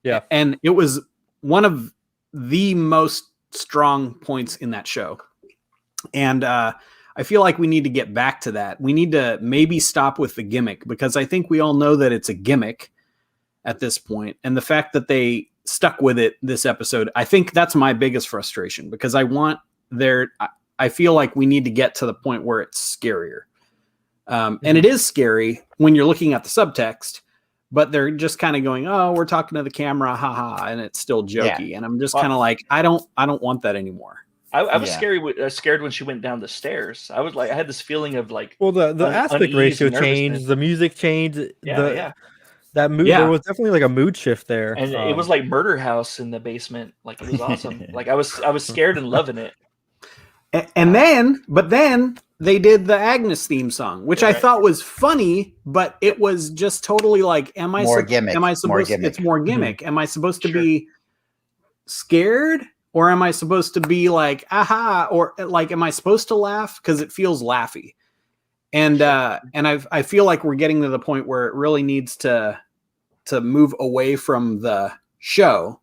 Yeah. And it was one of the most strong points in that show. And I feel like we need to get back to that. We need to maybe stop with the gimmick because I think we all know that it's a gimmick at this point. And the fact that they stuck with it this episode, I think that's my biggest frustration because I feel like we need to get to the point where it's scarier. And it is scary when you're looking at the subtext, but they're just kind of going, oh, we're talking to the camera, haha, and it's still jokey. Yeah. And I'm just kind of like, I don't want that anymore. I was scared when she went down the stairs. I was like, I had this feeling of like, well, the aspect ratio changed, the music changed. That mood, there was definitely like a mood shift there. And it was like Murder House in the basement. Like it was awesome. Like I was scared and loving it. And then they did the Agnes theme song, which I thought was funny, but it was just totally like, it's more gimmick. Am I supposed to be scared, or am I supposed to be like, aha, or like, am I supposed to laugh? Because it feels laughy. And I feel like we're getting to the point where it really needs to move away from the show,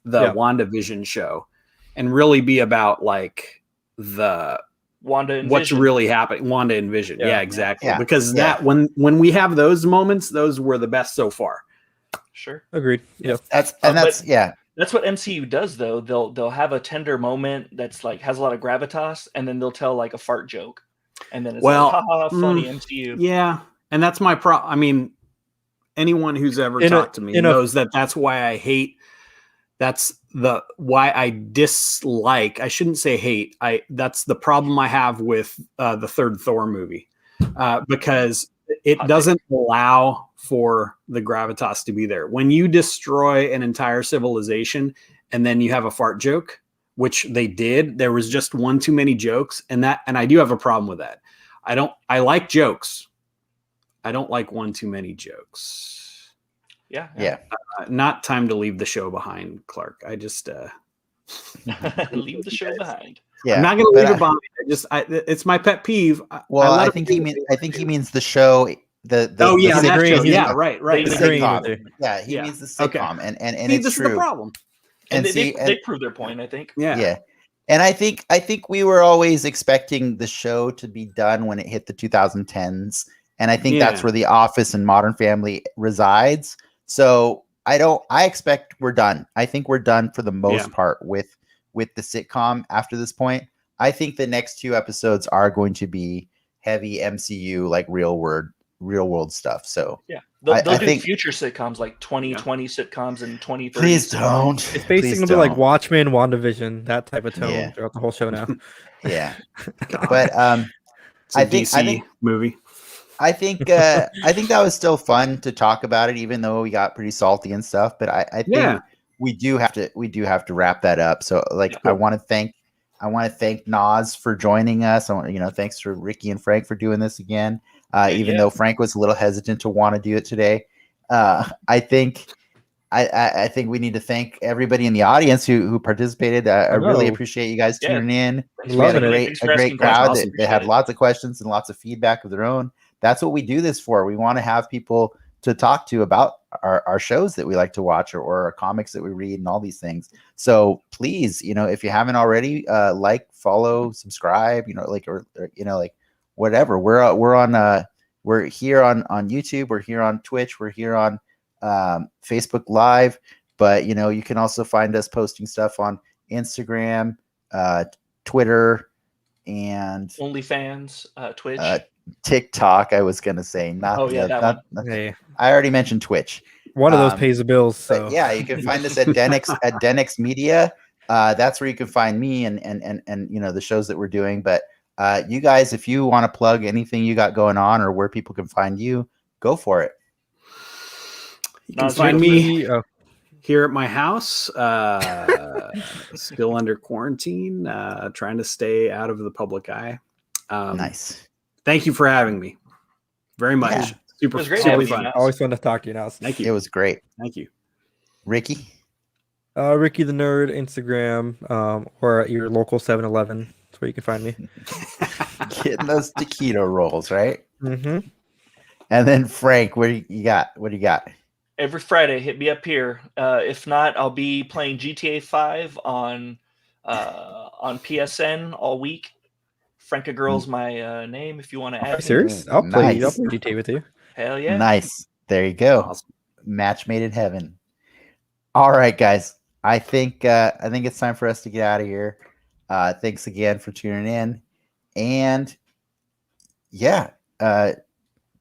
the WandaVision show, and really be about like the what's really happening. Wanda and Vision. Yeah, exactly. Yeah. Because that when we have those moments, those were the best so far. Sure. Agreed. Yeah. That's what MCU does though. They'll have a tender moment that's like has a lot of gravitas, and then they'll tell like a fart joke. And then it's like, haha, funny MCU. Yeah. And that's my problem. I mean, anyone who's ever talked to me knows that's why I hate. That's why I dislike. I shouldn't say hate. That's the problem I have with the third Thor movie, because it doesn't allow for the gravitas to be there. When you destroy an entire civilization and then you have a fart joke, which they did, there was just one too many jokes, and I do have a problem with that. I like jokes. I don't like one too many jokes. Yeah. Not time to leave the show behind, Clark. I just leave the show behind. Yeah, I'm not going to leave it behind. It's my pet peeve. Well, I think he means the show. That show. Yeah, right. The sitcom. Yeah, he means the sitcom, and it's this true. Is the problem. And they prove their point, I think. Yeah. And I think we were always expecting the show to be done when it hit the 2010s, and I think that's where The Office and Modern Family resides. So I expect we're done. I think we're done for the most part with the sitcom after this point. I think the next 2 episodes are going to be heavy MCU, like real world stuff. So they'll do future sitcoms like 2020 sitcoms and 2030. Please don't. It's basically going to be like Watchmen, WandaVision, that type of tone throughout the whole show now. Yeah. But I think movie. I think that was still fun to talk about it, even though we got pretty salty and stuff. But I think we do have to wrap that up. So I want to thank Nas for joining us. Thanks for Ricky and Frank for doing this again. Even though Frank was a little hesitant to want to do it today. I think we need to thank everybody in the audience who participated. I really appreciate you guys tuning in. We had a great crowd that had lots of questions and lots of feedback of their own. That's what we do this for. We want to have people to talk to about our shows that we like to watch or our comics that we read and all these things. So please, if you haven't already, follow, subscribe, whatever. We're here on YouTube, we're here on Twitch, we're here on Facebook Live, but you can also find us posting stuff on Instagram, Twitter, and OnlyFans, Twitch, TikTok. I was gonna say I already mentioned Twitch. One of those pays the bills. So you can find us at Denix Media. That's where you can find me and the shows that we're doing. But you guys, if you want to plug anything you got going on or where people can find you, go for it. You can find me here at my house, still under quarantine, trying to stay out of the public eye. Nice. Thank you for having me. Very much. Yeah. Super fun. Always fun to talk to you now. Thank you. It was great. Thank you. Ricky? Ricky the Nerd, Instagram, or at your local 7-Eleven. That's where you can find me. Getting those taquito rolls, right? Mm-hmm. And then Frank, what do you got? Every Friday, hit me up here. If not, I'll be playing GTA 5 on PSN all week. Franka Girl's my name. If you want to add. Serious? I'll play GTA with you. Hell yeah! Nice. There you go. Awesome. Match made in heaven. All right, guys. I think it's time for us to get out of here. Thanks again for tuning in, and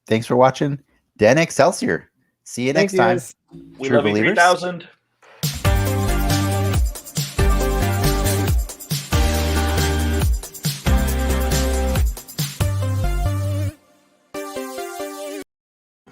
thanks for watching Den Excelsior. See you next time. We love you 3000.